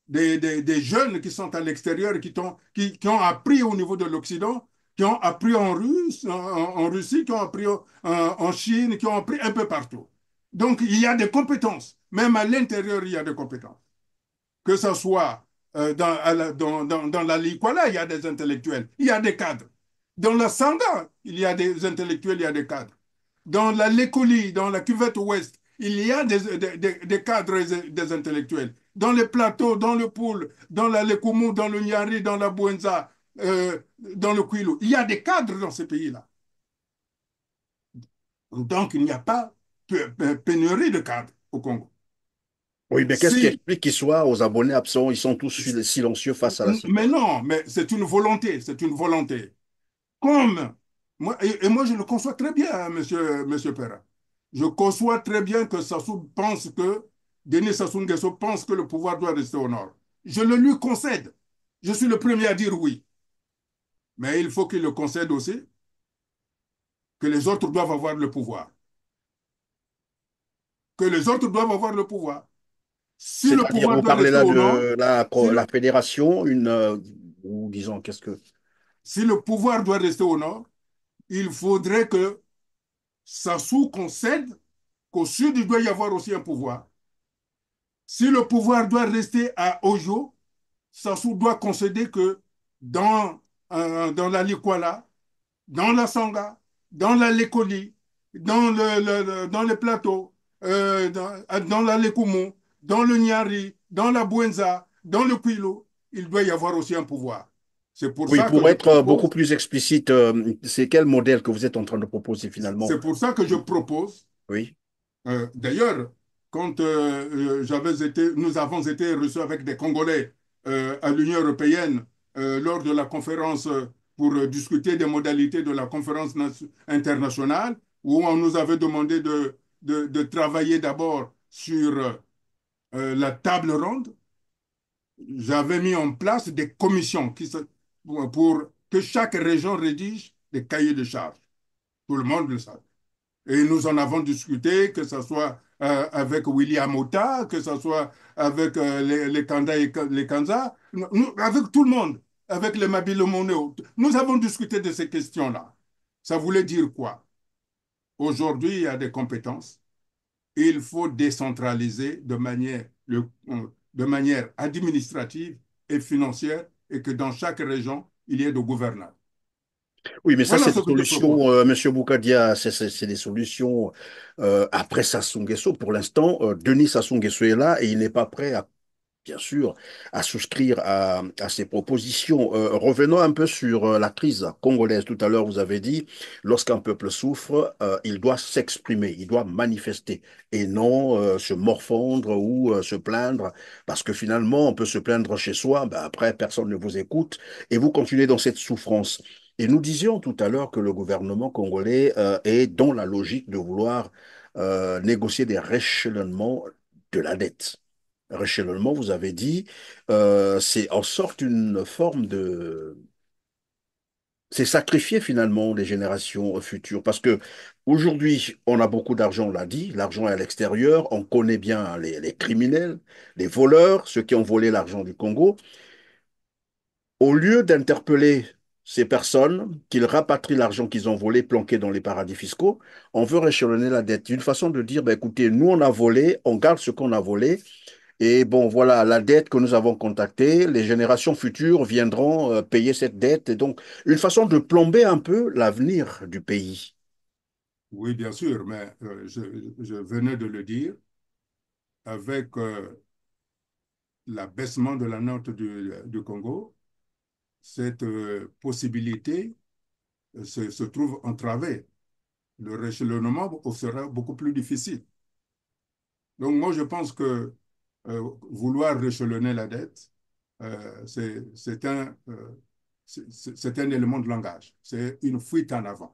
des jeunes qui sont à l'extérieur, qui ont appris au niveau de l'Occident, qui ont appris en Russie, qui ont appris en Chine, qui ont appris un peu partout. Donc, il y a des compétences. Même à l'intérieur, il y a des compétences. Que ce soit dans la Likwala, il y a des intellectuels, il y a des cadres. Dans la Sangha, il y a des intellectuels, il y a des cadres. Dans la Lekoli, dans la cuvette ouest, il y a des cadres et des intellectuels. Dans les plateaux, dans le Poul, dans la Lekumu, dans le Nyari, dans la Bouenza, dans le Kwilu, il y a des cadres dans ces pays-là. Donc, il n'y a pas pénurie de cadres au Congo. Oui, mais qu'est-ce qui Si, explique qu'ils soient aux abonnés absents? Ils sont tous silencieux face à la mais situation. non, mais c'est une volonté, c'est une volonté. Comme moi, et moi je le conçois très bien, hein, monsieur Perra. Je conçois très bien que Sassou pense que, Denis Sassou Nguesso pense que le pouvoir doit rester au nord. Je le lui concède. Je suis le premier à dire oui. Mais il faut qu'il le concède aussi que les autres doivent avoir le pouvoir. Que les autres doivent avoir le pouvoir. Si le C'est-à-dire, pouvoir vous doit parlez rester là au nord, de si la le, fédération, ou disons, qu'est-ce que... si le pouvoir doit rester au nord, il faudrait que Sassou concède qu'au sud, il doit y avoir aussi un pouvoir. Si le pouvoir doit rester à Ojo, Sassou doit concéder que dans, dans la Likwala, dans la Sangha, dans la Lekoli, dans les plateaux, dans la Lekumu, dans le Nyari, dans la Bouenza, dans le Quilo, il doit y avoir aussi un pouvoir. C'est pour Oui, ça que pour je être beaucoup propose, plus explicite, c'est quel modèle que vous êtes en train de proposer finalement? c'est pour ça que je propose. Oui. D'ailleurs, quand nous avons été reçus avec des Congolais à l'Union européenne lors de la conférence pour discuter des modalités de la conférence internationale, où on nous avait demandé de travailler d'abord sur la table ronde, j'avais mis en place des commissions pour que chaque région rédige des cahiers de charges. Tout le monde le sait. Et nous en avons discuté, que ce soit avec William Ota, que ce soit avec les Kanda et les Kanza, avec tout le monde, avec les Mabilo Moneo. Nous avons discuté de ces questions-là. Ça voulait dire quoi? Aujourd'hui, il y a des compétences. Il faut décentraliser de manière administrative et financière et que dans chaque région, il y ait de gouvernants. Oui, mais ça, Voilà c'est ce des que je solutions, propose. Monsieur Boukadia, c'est des solutions après Sassou Nguesso. Pour l'instant, Denis Sassou Nguesso est là et il n'est pas prêt à bien sûr, à souscrire à ces propositions. Revenons un peu sur la crise congolaise. Tout à l'heure, vous avez dit, lorsqu'un peuple souffre, il doit s'exprimer, il doit manifester et non se morfondre ou se plaindre, parce que finalement, on peut se plaindre chez soi, ben après, personne ne vous écoute et vous continuez dans cette souffrance. Et nous disions tout à l'heure que le gouvernement congolais est dans la logique de vouloir négocier des réchelonnements de la dette. Réchelonnement, vous avez dit, c'est en sorte une forme de... C'est sacrifier finalement les générations futures. Parce que aujourd'hui, on a beaucoup d'argent, on l'a dit, l'argent est à l'extérieur, on connaît bien les criminels, les voleurs, ceux qui ont volé l'argent du Congo. Au lieu d'interpeller ces personnes, qu'ils rapatrient l'argent qu'ils ont volé, planqué dans les paradis fiscaux, on veut réchelonner la dette. Une façon de dire, ben, écoutez, nous on a volé, on garde ce qu'on a volé, et bon, voilà, la dette que nous avons contactée, les générations futures viendront payer cette dette. Et donc, une façon de plomber un peu l'avenir du pays. Oui, bien sûr, mais je venais de le dire, avec l'abaissement de la note du Congo, cette possibilité se trouve entravée. Le réchelonnement sera beaucoup plus difficile. Donc moi, je pense que vouloir réchelonner la dette, c'est un élément de langage. C'est une fuite en avant.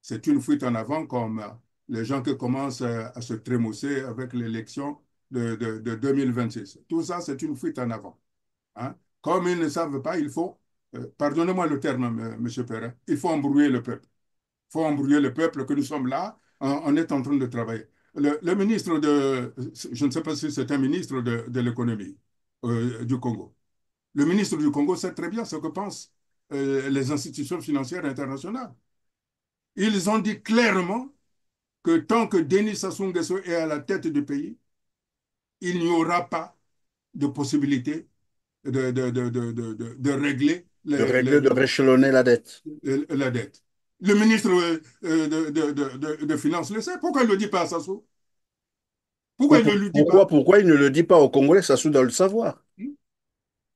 C'est une fuite en avant comme les gens qui commencent à se trémousser avec l'élection de 2026. Tout ça, c'est une fuite en avant. Hein. Comme ils ne savent pas, il faut, pardonnez-moi le terme, M. Perrin, il faut embrouiller le peuple. Il faut embrouiller le peuple que nous sommes là, on est en train de travailler. Le ministre je ne sais pas si c'est un ministre de l'économie du Congo. Le ministre du Congo sait très bien ce que pensent les institutions financières internationales. Ils ont dit clairement que tant que Denis Sassou Nguesso est à la tête du pays, il n'y aura pas de possibilité de régler De régler, de réchelonner la dette. la dette. Le ministre de Finances le sait. Pourquoi il ne le dit pas à Sassou? Oui, Pourquoi il ne lui dit pourquoi, pas? pourquoi il ne le dit pas aux Congolais? Ça doit le savoir.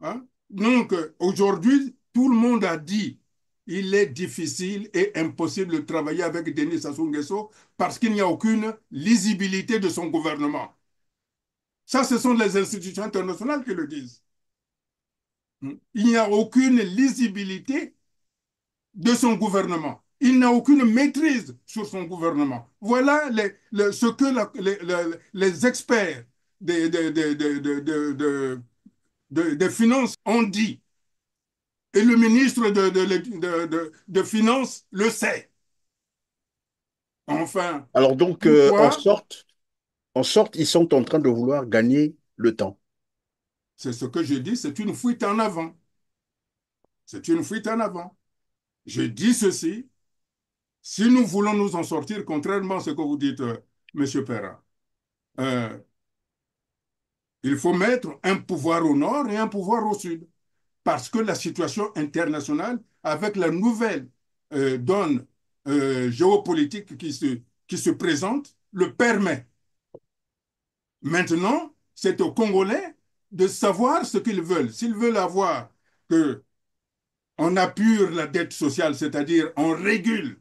Hein? Donc, aujourd'hui, tout le monde a dit il est difficile et impossible de travailler avec Denis Sassou Nguesso parce qu'il n'y a aucune lisibilité de son gouvernement. Ça, ce sont les institutions internationales qui le disent. Il n'y a aucune lisibilité de son gouvernement. Il n'a aucune maîtrise sur son gouvernement. Voilà ce que les experts des finances ont dit. Et le ministre de Finances le sait. Enfin, Alors donc, pourquoi? en sorte, ils sont en train de vouloir gagner le temps. C'est ce que je dis, c'est une fuite en avant. C'est une fuite en avant. Je dis ceci, si nous voulons nous en sortir, contrairement à ce que vous dites, Monsieur Perra, euh, il faut mettre un pouvoir au nord et un pouvoir au sud. Parce que la situation internationale, avec la nouvelle donne géopolitique qui se présente, le permet. Maintenant, c'est aux Congolais de savoir ce qu'ils veulent. S'ils veulent avoir que on apure la dette sociale, c'est-à-dire on régule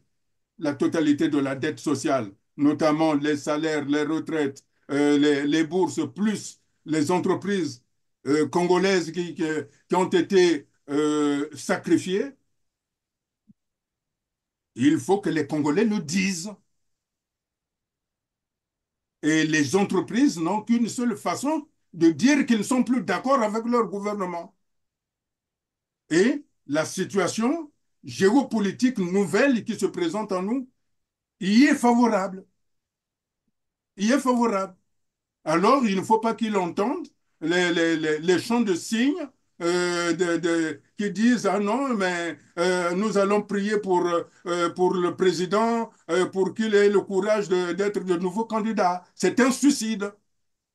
la totalité de la dette sociale, notamment les salaires, les retraites, les bourses, plus les entreprises congolaises qui ont été sacrifiées, il faut que les Congolais le disent. Et les entreprises n'ont qu'une seule façon de dire qu'ils ne sont plus d'accord avec leur gouvernement. Et la situation géopolitique nouvelle qui se présente en nous y est favorable. Y est favorable. Alors, il ne faut pas qu'ils entendent les chants de signes qui disent, ah non, mais nous allons prier pour le président, pour qu'il ait le courage d'être de nouveau candidat. C'est un suicide.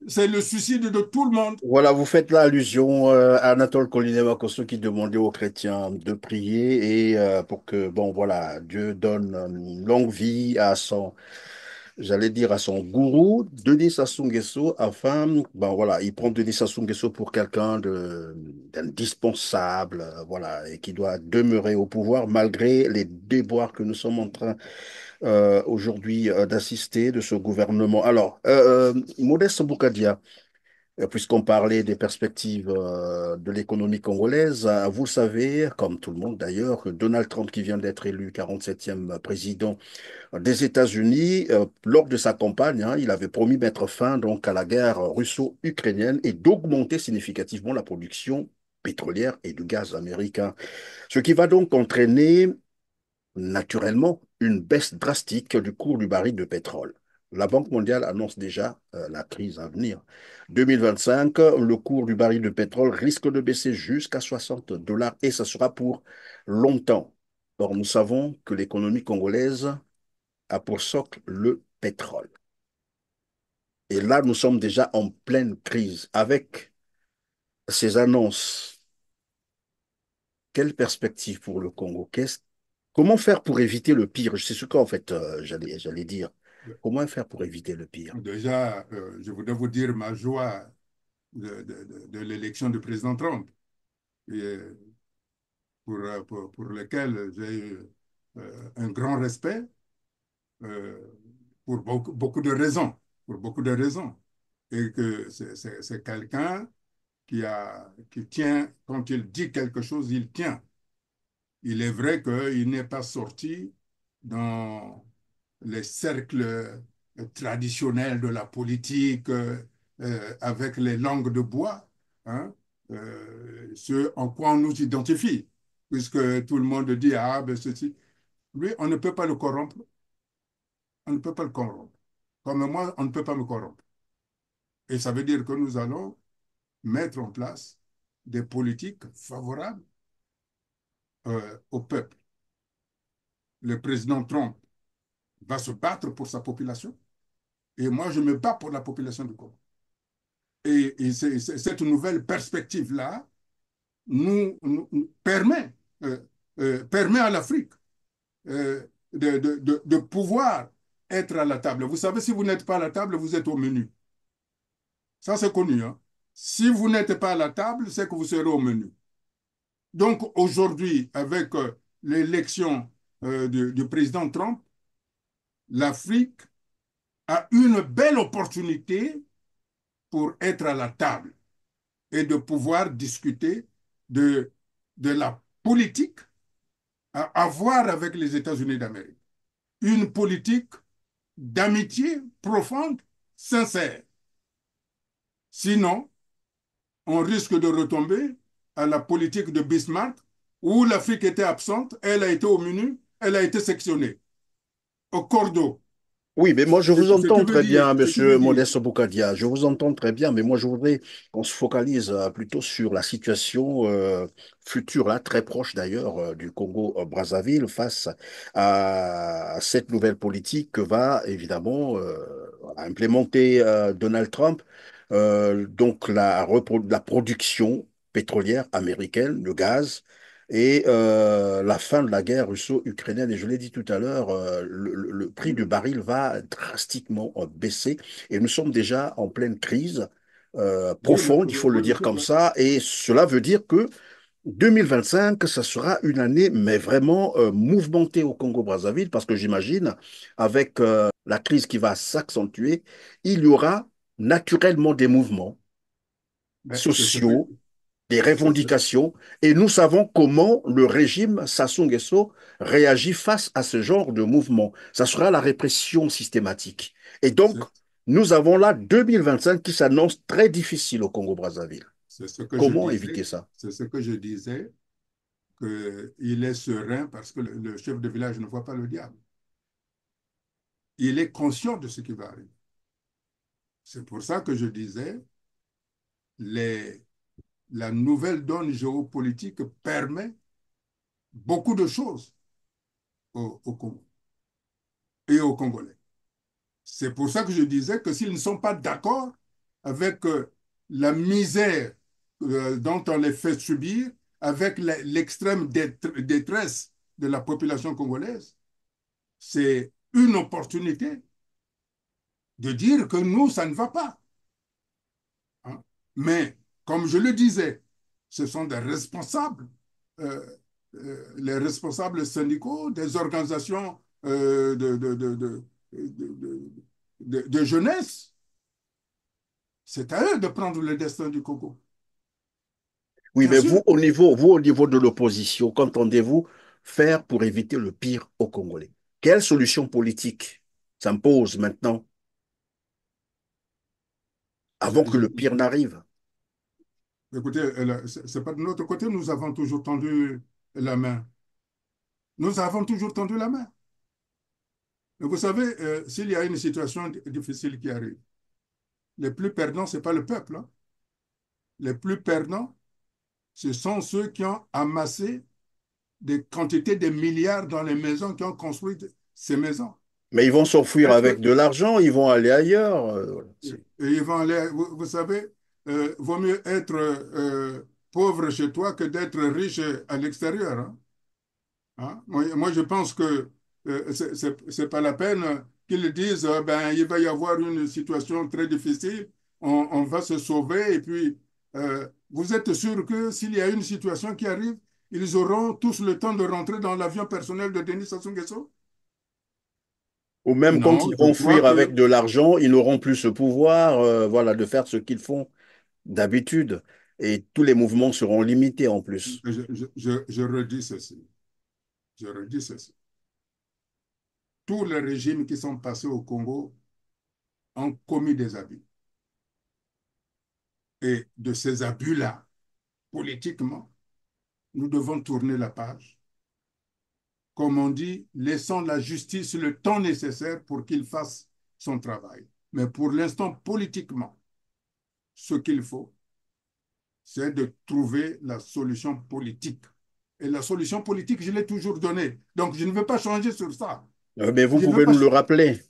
C'est le suicide de tout le monde. Voilà, vous faites là allusion à Anatole Kolinema-Kosso qui demandait aux chrétiens de prier et pour que, bon, voilà, Dieu donne une longue vie à son, j'allais dire, à son gourou, Denis Sassou Nguesso, afin, ben voilà, il prend Denis Sassou Nguesso pour quelqu'un d'indispensable, voilà, et qui doit demeurer au pouvoir malgré les déboires que nous sommes en train aujourd'hui d'assister de ce gouvernement. Alors, Modeste Boukadia, puisqu'on parlait des perspectives de l'économie congolaise, vous savez, comme tout le monde d'ailleurs, que Donald Trump, qui vient d'être élu 47e président des États-Unis, lors de sa campagne, hein, il avait promis mettre fin donc à la guerre russo-ukrainienne et d'augmenter significativement la production pétrolière et du gaz américain. Ce qui va donc entraîner naturellement une baisse drastique du cours du baril de pétrole. La Banque mondiale annonce déjà la crise à venir. 2025, le cours du baril de pétrole risque de baisser jusqu'à 60 dollars et ça sera pour longtemps. Or, nous savons que l'économie congolaise a pour socle le pétrole. Et là, nous sommes déjà en pleine crise. Avec ces annonces, quelle perspective pour le Congo? Comment faire pour éviter le pire? C'est ce qu'en fait, j'allais dire. Comment faire pour éviter le pire? Déjà, je voudrais vous dire ma joie de l'élection du président Trump, et pour lequel j'ai eu un grand respect euh, pour beaucoup de raisons. Pour beaucoup de raisons. Et que c'est quelqu'un qui tient, quand il dit quelque chose, il tient. Il est vrai qu'il n'est pas sorti dans les cercles traditionnels de la politique avec les langues de bois, hein, ce en quoi on nous identifie, puisque tout le monde dit, ah, ben ceci. Lui, on ne peut pas le corrompre, on ne peut pas le corrompre. Comme moi, on ne peut pas me corrompre. Et ça veut dire que nous allons mettre en place des politiques favorables au peuple. Le président Trump va se battre pour sa population. Et moi, je me bats pour la population du Congo. Et cette nouvelle perspective-là nous permet à l'Afrique de pouvoir être à la table. Vous savez, si vous n'êtes pas à la table, vous êtes au menu. Ça, c'est connu, hein. Si vous n'êtes pas à la table, c'est que vous serez au menu. Donc, aujourd'hui, avec l'élection du président Trump, l'Afrique a une belle opportunité pour être à la table et de pouvoir discuter de, de la politique à avoir avec les États-Unis d'Amérique. Une politique d'amitié profonde, sincère. Sinon, on risque de retomber à la politique de Bismarck, où l'Afrique était absente, elle a été au menu, elle a été sectionnée, au cordeau. Oui, mais moi je Ce vous ce qui entends veut très dire, bien, ce qui veut Monsieur dire, Modeste Boukadia. Je vous entends très bien, mais moi je voudrais qu'on se focalise plutôt sur la situation future, là, très proche d'ailleurs du Congo-Brazzaville, face à cette nouvelle politique que va évidemment implémenter Donald Trump. Donc la production pétrolière américaine, le gaz, et la fin de la guerre russo-ukrainienne. Et je l'ai dit tout à l'heure, le prix du baril va drastiquement baisser. Et nous sommes déjà en pleine crise oui, profonde, il faut le dire comme ça. Et cela veut dire que 2025, ça sera une année, mais vraiment mouvementée au Congo-Brazzaville, parce que j'imagine, avec la crise qui va s'accentuer, il y aura naturellement des mouvements mais sociaux, des c'est ce- revendications, et nous savons comment le régime Sassou Nguesso réagit face à ce genre de mouvement. Ça sera la répression systématique. Et donc, c'est- nous avons là 2025 qui s'annonce très difficile au Congo-Brazzaville. c'est ce que je Comment éviter disais, ça? c'est ce que je disais, qu'il est serein parce que le chef de village ne voit pas le diable. Il est conscient de ce qui va arriver. C'est pour ça que je disais, les, la nouvelle donne géopolitique permet beaucoup de choses au Congo et aux Congolais. C'est pour ça que je disais que s'ils ne sont pas d'accord avec la misère dont on les fait subir, avec l'extrême détresse de la population congolaise, c'est une opportunité de dire que nous, ça ne va pas. Hein. Mais, comme je le disais, ce sont des responsables, euh, les responsables syndicaux, des organisations de jeunesse. C'est à eux de prendre le destin du Congo. Oui, Bien mais sûr, vous, au niveau de l'opposition, qu'entendez-vous faire pour éviter le pire aux Congolais? Quelle solution politique s'impose maintenant je- avant que le je- pire n'arrive? écoutez, c'est pas de notre côté, nous avons toujours tendu la main. Nous avons toujours tendu la main. Mais vous savez, s'il y a une situation difficile qui arrive, les plus perdants, ce n'est pas le peuple. Hein. Les plus perdants, ce sont ceux qui ont amassé des quantités de milliards dans les maisons, qui ont construit ces maisons. Mais ils vont s'enfuir avec Être, de l'argent, ils vont aller ailleurs. Voilà. et ils vont aller, vous savez, vaut mieux être pauvre chez toi que d'être riche à l'extérieur. Hein. Hein. Moi, je pense que c'est pas la peine qu'ils disent, ben, il va y avoir une situation très difficile, on va se sauver, et puis vous êtes sûr que s'il y a une situation qui arrive, ils auront tous le temps de rentrer dans l'avion personnel de Denis Sassou Nguesso? Ou même quand Non, ils je vont crois fuir avec que de l'argent, ils n'auront plus ce pouvoir, voilà, de faire ce qu'ils font d'habitude. Et tous les mouvements seront limités en plus. je redis ceci. Je redis ceci. Tous les régimes qui sont passés au Congo ont commis des abus. Et de ces abus-là, politiquement, nous devons tourner la page. Comme on dit, laissons la justice le temps nécessaire pour qu'il fasse son travail. Mais pour l'instant, politiquement, ce qu'il faut, c'est de trouver la solution politique. Et la solution politique, je l'ai toujours donnée. Donc, je ne veux pas changer sur ça. Mais vous Je ne veux pouvez pas, nous le rappeler.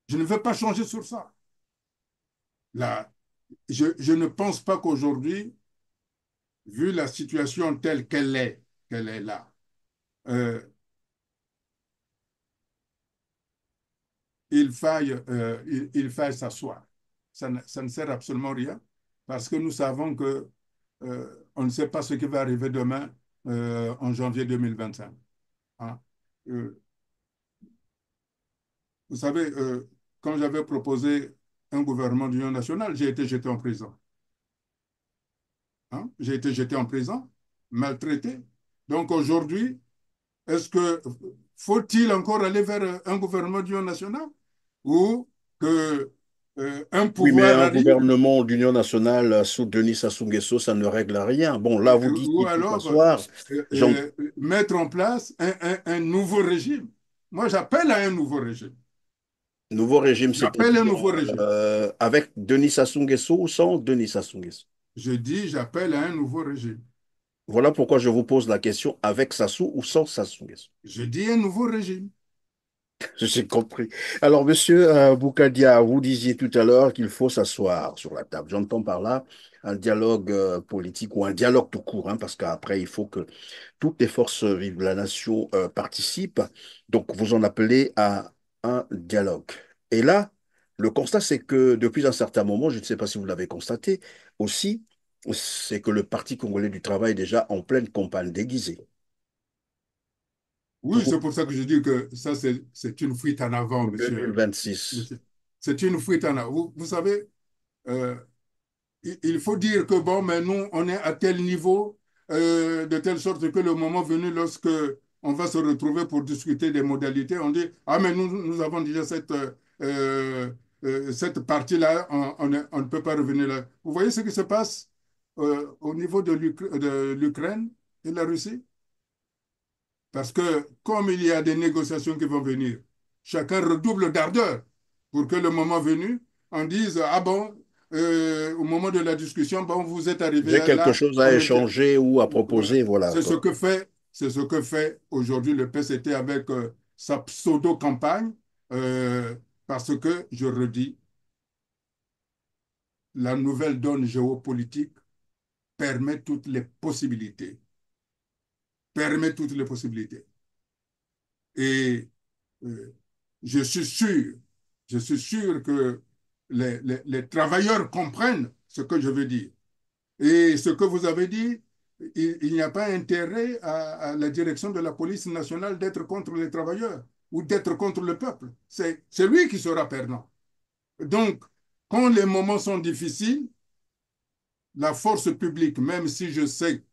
je ne veux pas changer sur ça. Là, je ne pense pas qu'aujourd'hui, vu la situation telle qu'elle est là, euh, il faille s'asseoir. Ça ne sert absolument à rien parce que nous savons que on ne sait pas ce qui va arriver demain en janvier 2025. Hein. Euh, vous savez, quand j'avais proposé un gouvernement d'union nationale, j'ai été jeté en prison. Hein. J'ai été jeté en prison, maltraité. Donc aujourd'hui, est-ce que faut-il encore aller vers un gouvernement d'union nationale ou que un Oui, mais pouvoir un arrive gouvernement d'union nationale sous Denis Sassou Nguesso, ça ne règle rien. Bon, là, vous dites ou qu'il faut alors s'asseoir. J'en- mettre en place un nouveau régime? Moi, j'appelle à un nouveau régime. Nouveau régime, J'appelle un c'est-à-dire nouveau régime. avec Denis Sassou Nguesso ou sans Denis Sassou Nguesso? Je dis, j'appelle à un nouveau régime. Voilà pourquoi je vous pose la question avec Sassou ou sans Sassou Nguesso. Je dis un nouveau régime. J'ai compris. Alors, monsieur Boukadia, vous disiez tout à l'heure qu'il faut s'asseoir sur la table. J'entends par là un dialogue politique ou un dialogue tout court, hein, parce qu'après, il faut que toutes les forces vives de la nation participent. Donc, vous en appelez à un dialogue. Et là, le constat, c'est que depuis un certain moment, je ne sais pas si vous l'avez constaté aussi, c'est que le Parti congolais du travail est déjà en pleine campagne déguisée. Oui, Pour c'est pour ça que je dis que ça, c'est une fuite en avant, monsieur. 2026. Monsieur. C'est une fuite en avant. Vous savez, euh, il faut dire que, bon, mais nous, on est à tel niveau, de telle sorte que le moment venu, lorsque on va se retrouver pour discuter des modalités, on dit, ah, mais nous avons déjà cette partie-là, on ne peut pas revenir là. Vous voyez ce qui se passe au niveau de l'Ukraine et la Russie? Parce que comme il y a des négociations qui vont venir, chacun redouble d'ardeur pour que le moment venu, on dise, ah bon, au moment de la discussion, bon, vous êtes arrivé J'ai quelque là, chose à on était... échanger ou à Voilà. proposer, voilà. C'est ce que fait aujourd'hui le PCT avec sa pseudo-campagne, parce que, je redis, la nouvelle donne géopolitique permet toutes les possibilités, permet toutes les possibilités. Et euh, je suis sûr, je suis sûr que les travailleurs comprennent ce que je veux dire. Et ce que vous avez dit, il n'y a pas intérêt à la direction de la police nationale d'être contre les travailleurs ou d'être contre le peuple. C'est lui qui sera perdant. Donc, quand les moments sont difficiles, la force publique, même si je sais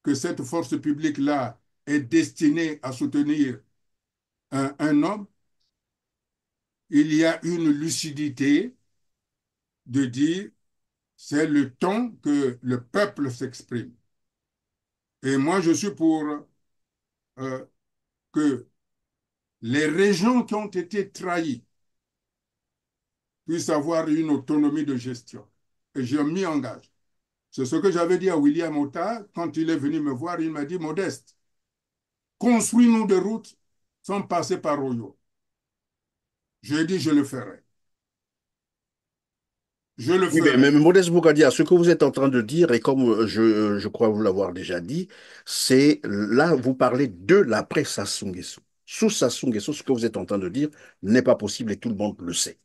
que cette force publique-là est destinée à soutenir un homme, il y a une lucidité de dire c'est le temps que le peuple s'exprime. Et moi, je suis pour euh, que les régions qui ont été trahies puissent avoir une autonomie de gestion. Et j'ai mis en gage. C'est ce que j'avais dit à William Ota quand il est venu me voir. Il m'a dit, Modeste, construis-nous des routes sans passer par Oyo. Je lui ai dit, je le ferai. Je le Oui, mais ferai. Modeste Bougadia, ce que vous êtes en train de dire, et comme je crois vous l'avoir déjà dit, c'est là, vous parlez de l'après Sassou Nguesso. Sous Sassou Nguesso, ce que vous êtes en train de dire n'est pas possible et tout le monde le sait.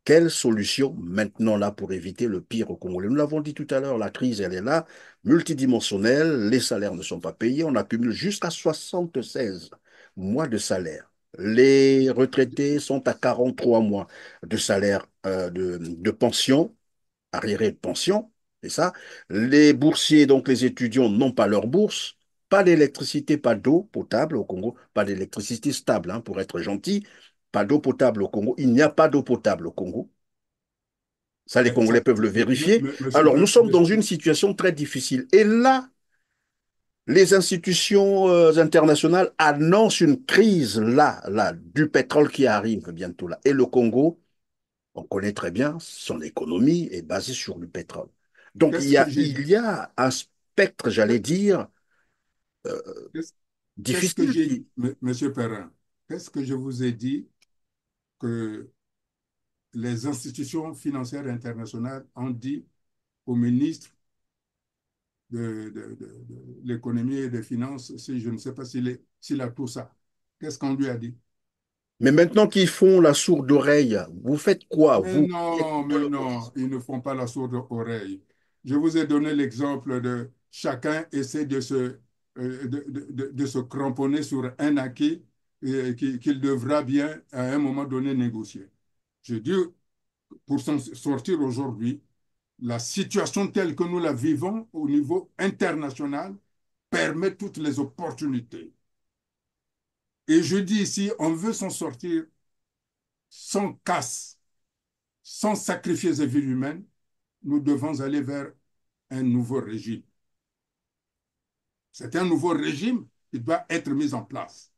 Quelle solution maintenant là pour éviter le pire au Congolais? Nous l'avons dit tout à l'heure, la crise, elle est là, multidimensionnelle, les salaires ne sont pas payés, on accumule jusqu'à 76 mois de salaire. Les retraités sont à 43 mois de salaire de pension, arriéré de pension, c'est ça. Les boursiers, donc les étudiants, n'ont pas leur bourse, pas d'électricité, pas d'eau potable au Congo, pas d'électricité stable, hein, pour être gentil, pas d'eau potable au Congo. Il n'y a pas d'eau potable au Congo. Ça, les Congolais Exact. peuvent le vérifier. Monsieur, Alors, nous sommes dans une situation très difficile. Et là, les institutions internationales annoncent une crise, là, du pétrole qui arrive bientôt là. Et le Congo, on connaît très bien, son économie est basée sur le pétrole. Donc, qu'est-ce que j'ai il dit? y a un spectre, j'allais dire, Qu'est-ce qu'est-ce que difficile j'ai qui... dit, Monsieur Perrin? Qu'est-ce que je vous ai dit que les institutions financières internationales ont dit au ministre de l'économie et des finances, si je ne sais pas s'il a tout ça. Qu'est-ce qu'on lui a dit? Mais maintenant qu'ils font la sourde oreille, vous faites quoi, vous qui êtes de Mais non, l'opposition? ils ne font pas la sourde oreille. Je vous ai donné l'exemple de chacun essaie de se cramponner sur un acquis qu'il devra bien à un moment donné négocier. Je dis pour s'en sortir aujourd'hui, la situation telle que nous la vivons au niveau international permet toutes les opportunités. Et je dis ici, on veut s'en sortir sans casse, sans sacrifier des vies humaines, nous devons aller vers un nouveau régime. C'est un nouveau régime qui doit être mis en place.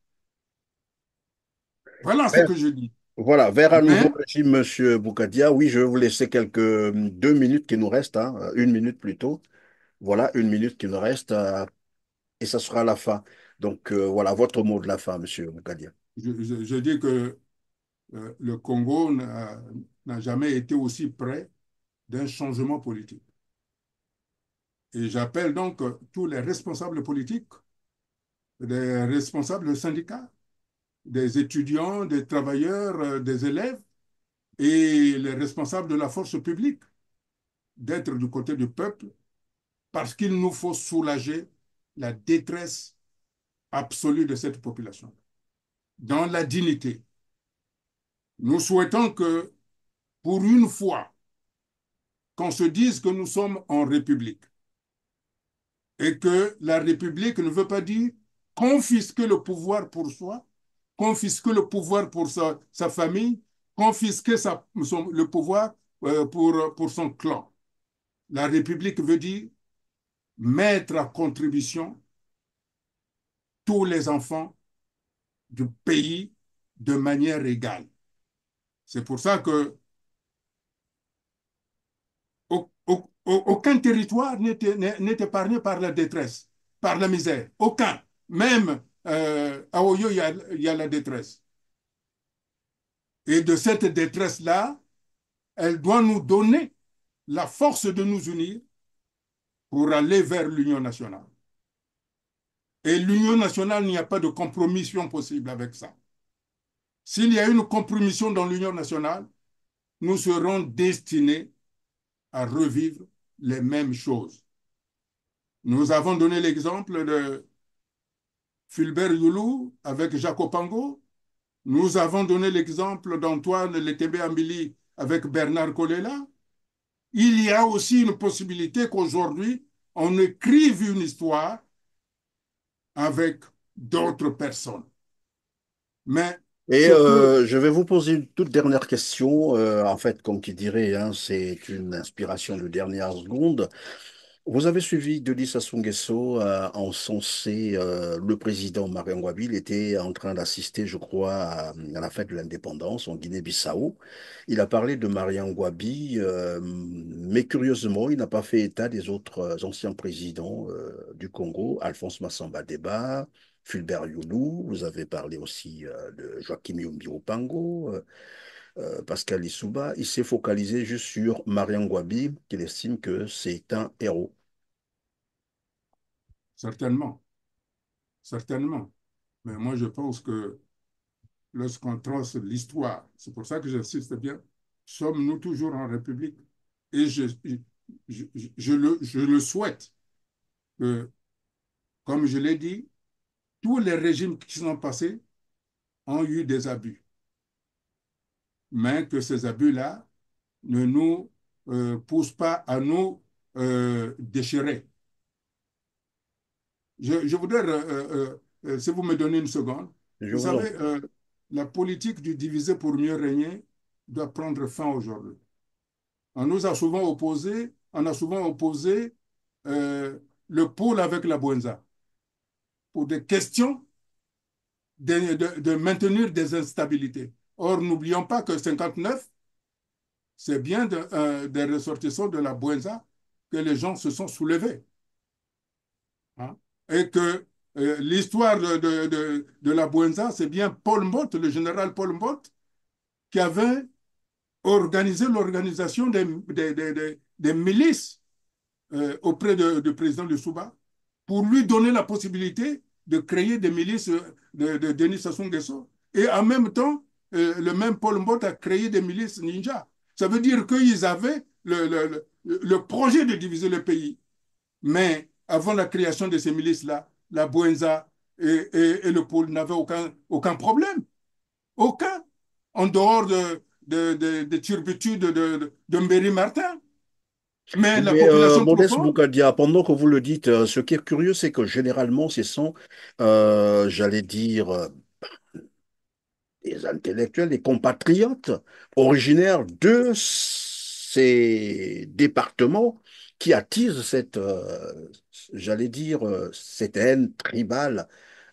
Voilà ce Vers- que je dis. Voilà, vers un nouveau Mais régime, Monsieur Boukadia. Oui, je vais vous laisser quelques 2 minutes qui nous restent, hein, 1 minute plutôt. Voilà, 1 minute qui nous reste, et ça sera la fin. Donc, voilà, votre mot de la fin, Monsieur Boukadia. je dis que le Congo n'a jamais été aussi près d'un changement politique. Et j'appelle donc tous les responsables politiques, les responsables syndicats, des étudiants, des travailleurs, des élèves et les responsables de la force publique d'être du côté du peuple parce qu'il nous faut soulager la détresse absolue de cette population dans la dignité. Nous souhaitons que, pour une fois, qu'on se dise que nous sommes en République et que la République ne veut pas dire confisquer le pouvoir pour soi, confisquer le pouvoir pour sa famille, confisquer le pouvoir pour son clan. La République veut dire mettre à contribution tous les enfants du pays de manière égale. C'est pour ça que aucun territoire n'est épargné par la détresse, par la misère. Aucun. Même à Oyo, il y a la détresse. Et de cette détresse-là, elle doit nous donner la force de nous unir pour aller vers l'union nationale. Et l'union nationale, il n'y a pas de compromission possible avec ça. S'il y a une compromission dans l'union nationale, nous serons destinés à revivre les mêmes choses. Nous avons donné l'exemple de Fulbert Youlou avec Jacques Opango. Nous avons donné l'exemple d'Antoine Letembe Ambili avec Bernard Kolela. Il y a aussi une possibilité qu'aujourd'hui, on écrive une histoire avec d'autres personnes. Mais Et ce que je vais vous poser une toute dernière question. En fait, comme qui dirait, hein, c'est une inspiration de dernière seconde. Vous avez suivi Denis Sassou Nguesso en censé le président Mario Ngouabi. Il était en train d'assister, je crois, à la fête de l'indépendance en Guinée-Bissau. Il a parlé de Mariam Ngouabi, mais curieusement, il n'a pas fait état des autres anciens présidents du Congo, Alphonse Massamba Deba, Fulbert Youlou. Vous avez parlé aussi de Joachim Yumbi Opango, Pascal Lissouba. Il s'est focalisé juste sur Mariam Ngouabi, qu'il estime que c'est un héros. certainement, certainement. Mais moi, je pense que lorsqu'on trace l'histoire, c'est pour ça que j'insiste bien, sommes-nous toujours en République? Et je le souhaite que, comme je l'ai dit, tous les régimes qui sont passés ont eu des abus, mais que ces abus-là ne nous poussent pas à nous déchirer. Je voudrais, si vous me donnez une seconde, Je vous vous en savez, prie. la politique du diviser pour mieux régner doit prendre fin aujourd'hui. On a souvent opposé euh, le pôle avec la Buenza pour des questions de maintenir des instabilités. Or, n'oublions pas que 59, c'est bien des ressortissants de la Buenza que les gens se sont soulevés, hein. Et que l'histoire de la Buenza, c'est bien Paul Mbott, le général Paul Mbott, qui avait organisé l'organisation des milices auprès du président de Souba pour lui donner la possibilité de créer des milices de Denis Sassou Nguesso. Et en même temps, le même Paul Mbott a créé des milices ninja. Ça veut dire qu'ils avaient le projet de diviser le pays. Mais avant la création de ces milices-là, la Buenza et le pôle n'avaient aucun problème. Aucun. En dehors de turpitude de Mbéry Martin. Mais la Mais population Modeste profonde, Boukadia, pendant que vous le dites, ce qui est curieux, c'est que généralement, ce sont, j'allais dire, des intellectuels, des compatriotes originaires de ces départements qui attisent cette, j'allais dire, cette haine tribale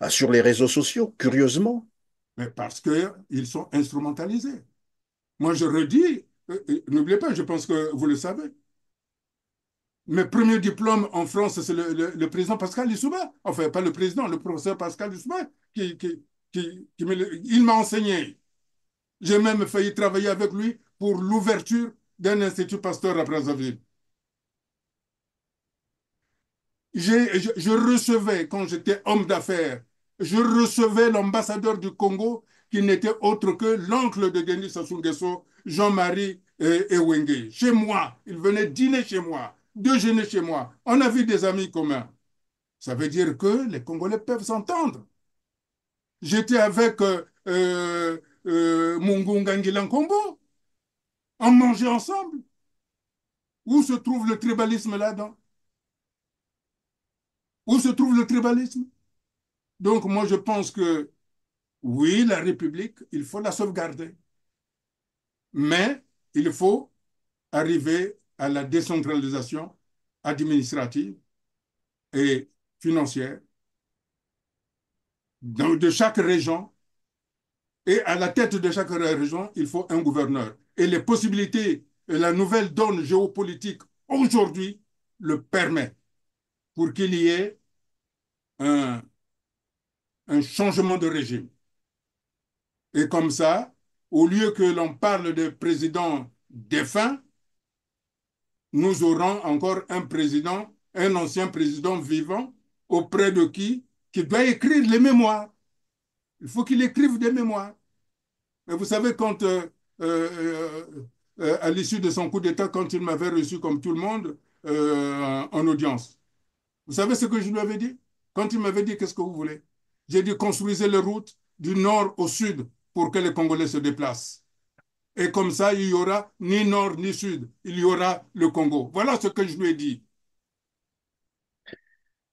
sur les réseaux sociaux, curieusement. mais parce qu'ils sont instrumentalisés. Moi, je redis, n'oubliez pas, je pense que vous le savez, mes premiers diplômes en France, c'est le président Pascal Lissouba. Enfin, pas le président, le professeur Pascal Lissouba il m'a enseigné. J'ai même failli travailler avec lui pour l'ouverture d'un institut pasteur à Brazzaville. Je recevais, quand j'étais homme d'affaires, je recevais l'ambassadeur du Congo qui n'était autre que l'oncle de Denis Sassou Nguesso, Jean-Marie Ewengue. Chez moi, il venait dîner chez moi, déjeuner chez moi. On a vu des amis communs. Ça veut dire que les Congolais peuvent s'entendre. J'étais avec Mungunga Ngila Nkombo. On mangeait ensemble. Où se trouve le tribalisme là-dedans? Où se trouve le tribalisme? Donc moi je pense que oui, la République, il faut la sauvegarder. Mais il faut arriver à la décentralisation administrative et financière de chaque région. Et à la tête de chaque région, il faut un gouverneur. Et les possibilités, et la nouvelle donne géopolitique aujourd'hui le permet pour qu'il y ait un, un changement de régime. Et comme ça, au lieu que l'on parle de président défunt, nous aurons encore un président, un ancien président vivant, auprès de qui doit écrire les mémoires. Il faut qu'il écrive des mémoires. Mais vous savez, quand, à l'issue de son coup d'État, quand il m'avait reçu comme tout le monde en audience, vous savez ce que je lui avais dit? Quand il m'avait dit, qu'est-ce que vous voulez? J'ai dit, construisez les routes du nord au sud pour que les Congolais se déplacent. Et comme ça, il n'y aura ni nord ni sud. Il y aura le Congo. Voilà ce que je lui ai dit.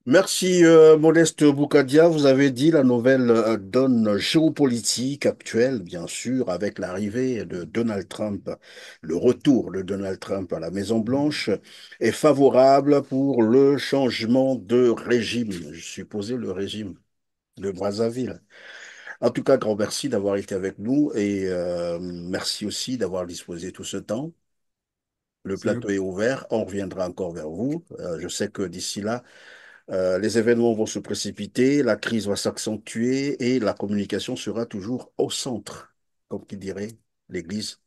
Merci Modeste Boukadia. Vous avez dit la nouvelle donne géopolitique actuelle, bien sûr, avec l'arrivée de Donald Trump, le retour de Donald Trump à la Maison-Blanche est favorable pour le changement de régime. Je supposais le régime de Brazzaville. En tout cas, grand merci d'avoir été avec nous et merci aussi d'avoir disposé tout ce temps. Le C'est plateau est ouvert. On reviendra encore vers vous. Je sais que d'ici là, les événements vont se précipiter, la crise va s'accentuer et la communication sera toujours au centre, comme qui dirait l'Église,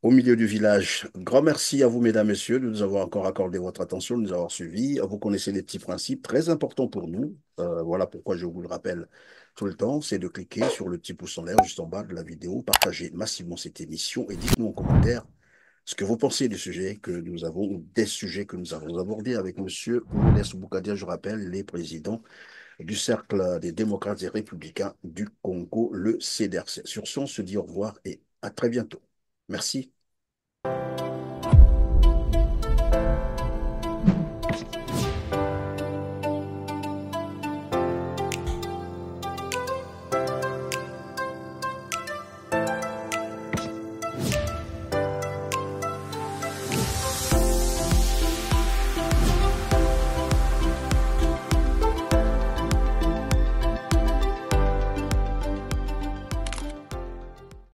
au milieu du village. Grand merci à vous, mesdames, messieurs, de nous avoir encore accordé votre attention, de nous avoir suivis. Vous connaissez les petits principes très importants pour nous. Voilà pourquoi je vous le rappelle tout le temps, c'est de cliquer sur le petit pouce en l'air juste en bas de la vidéo, partagez massivement cette émission et dites-nous en commentaire ce que vous pensez du sujet que nous avons, ou des sujets que nous avons abordés avec Monsieur Modeste Boukadia, je rappelle, les présidents du Cercle des démocrates et républicains du Congo, le CDRC. Sur ce, on se dit au revoir et à très bientôt. Merci.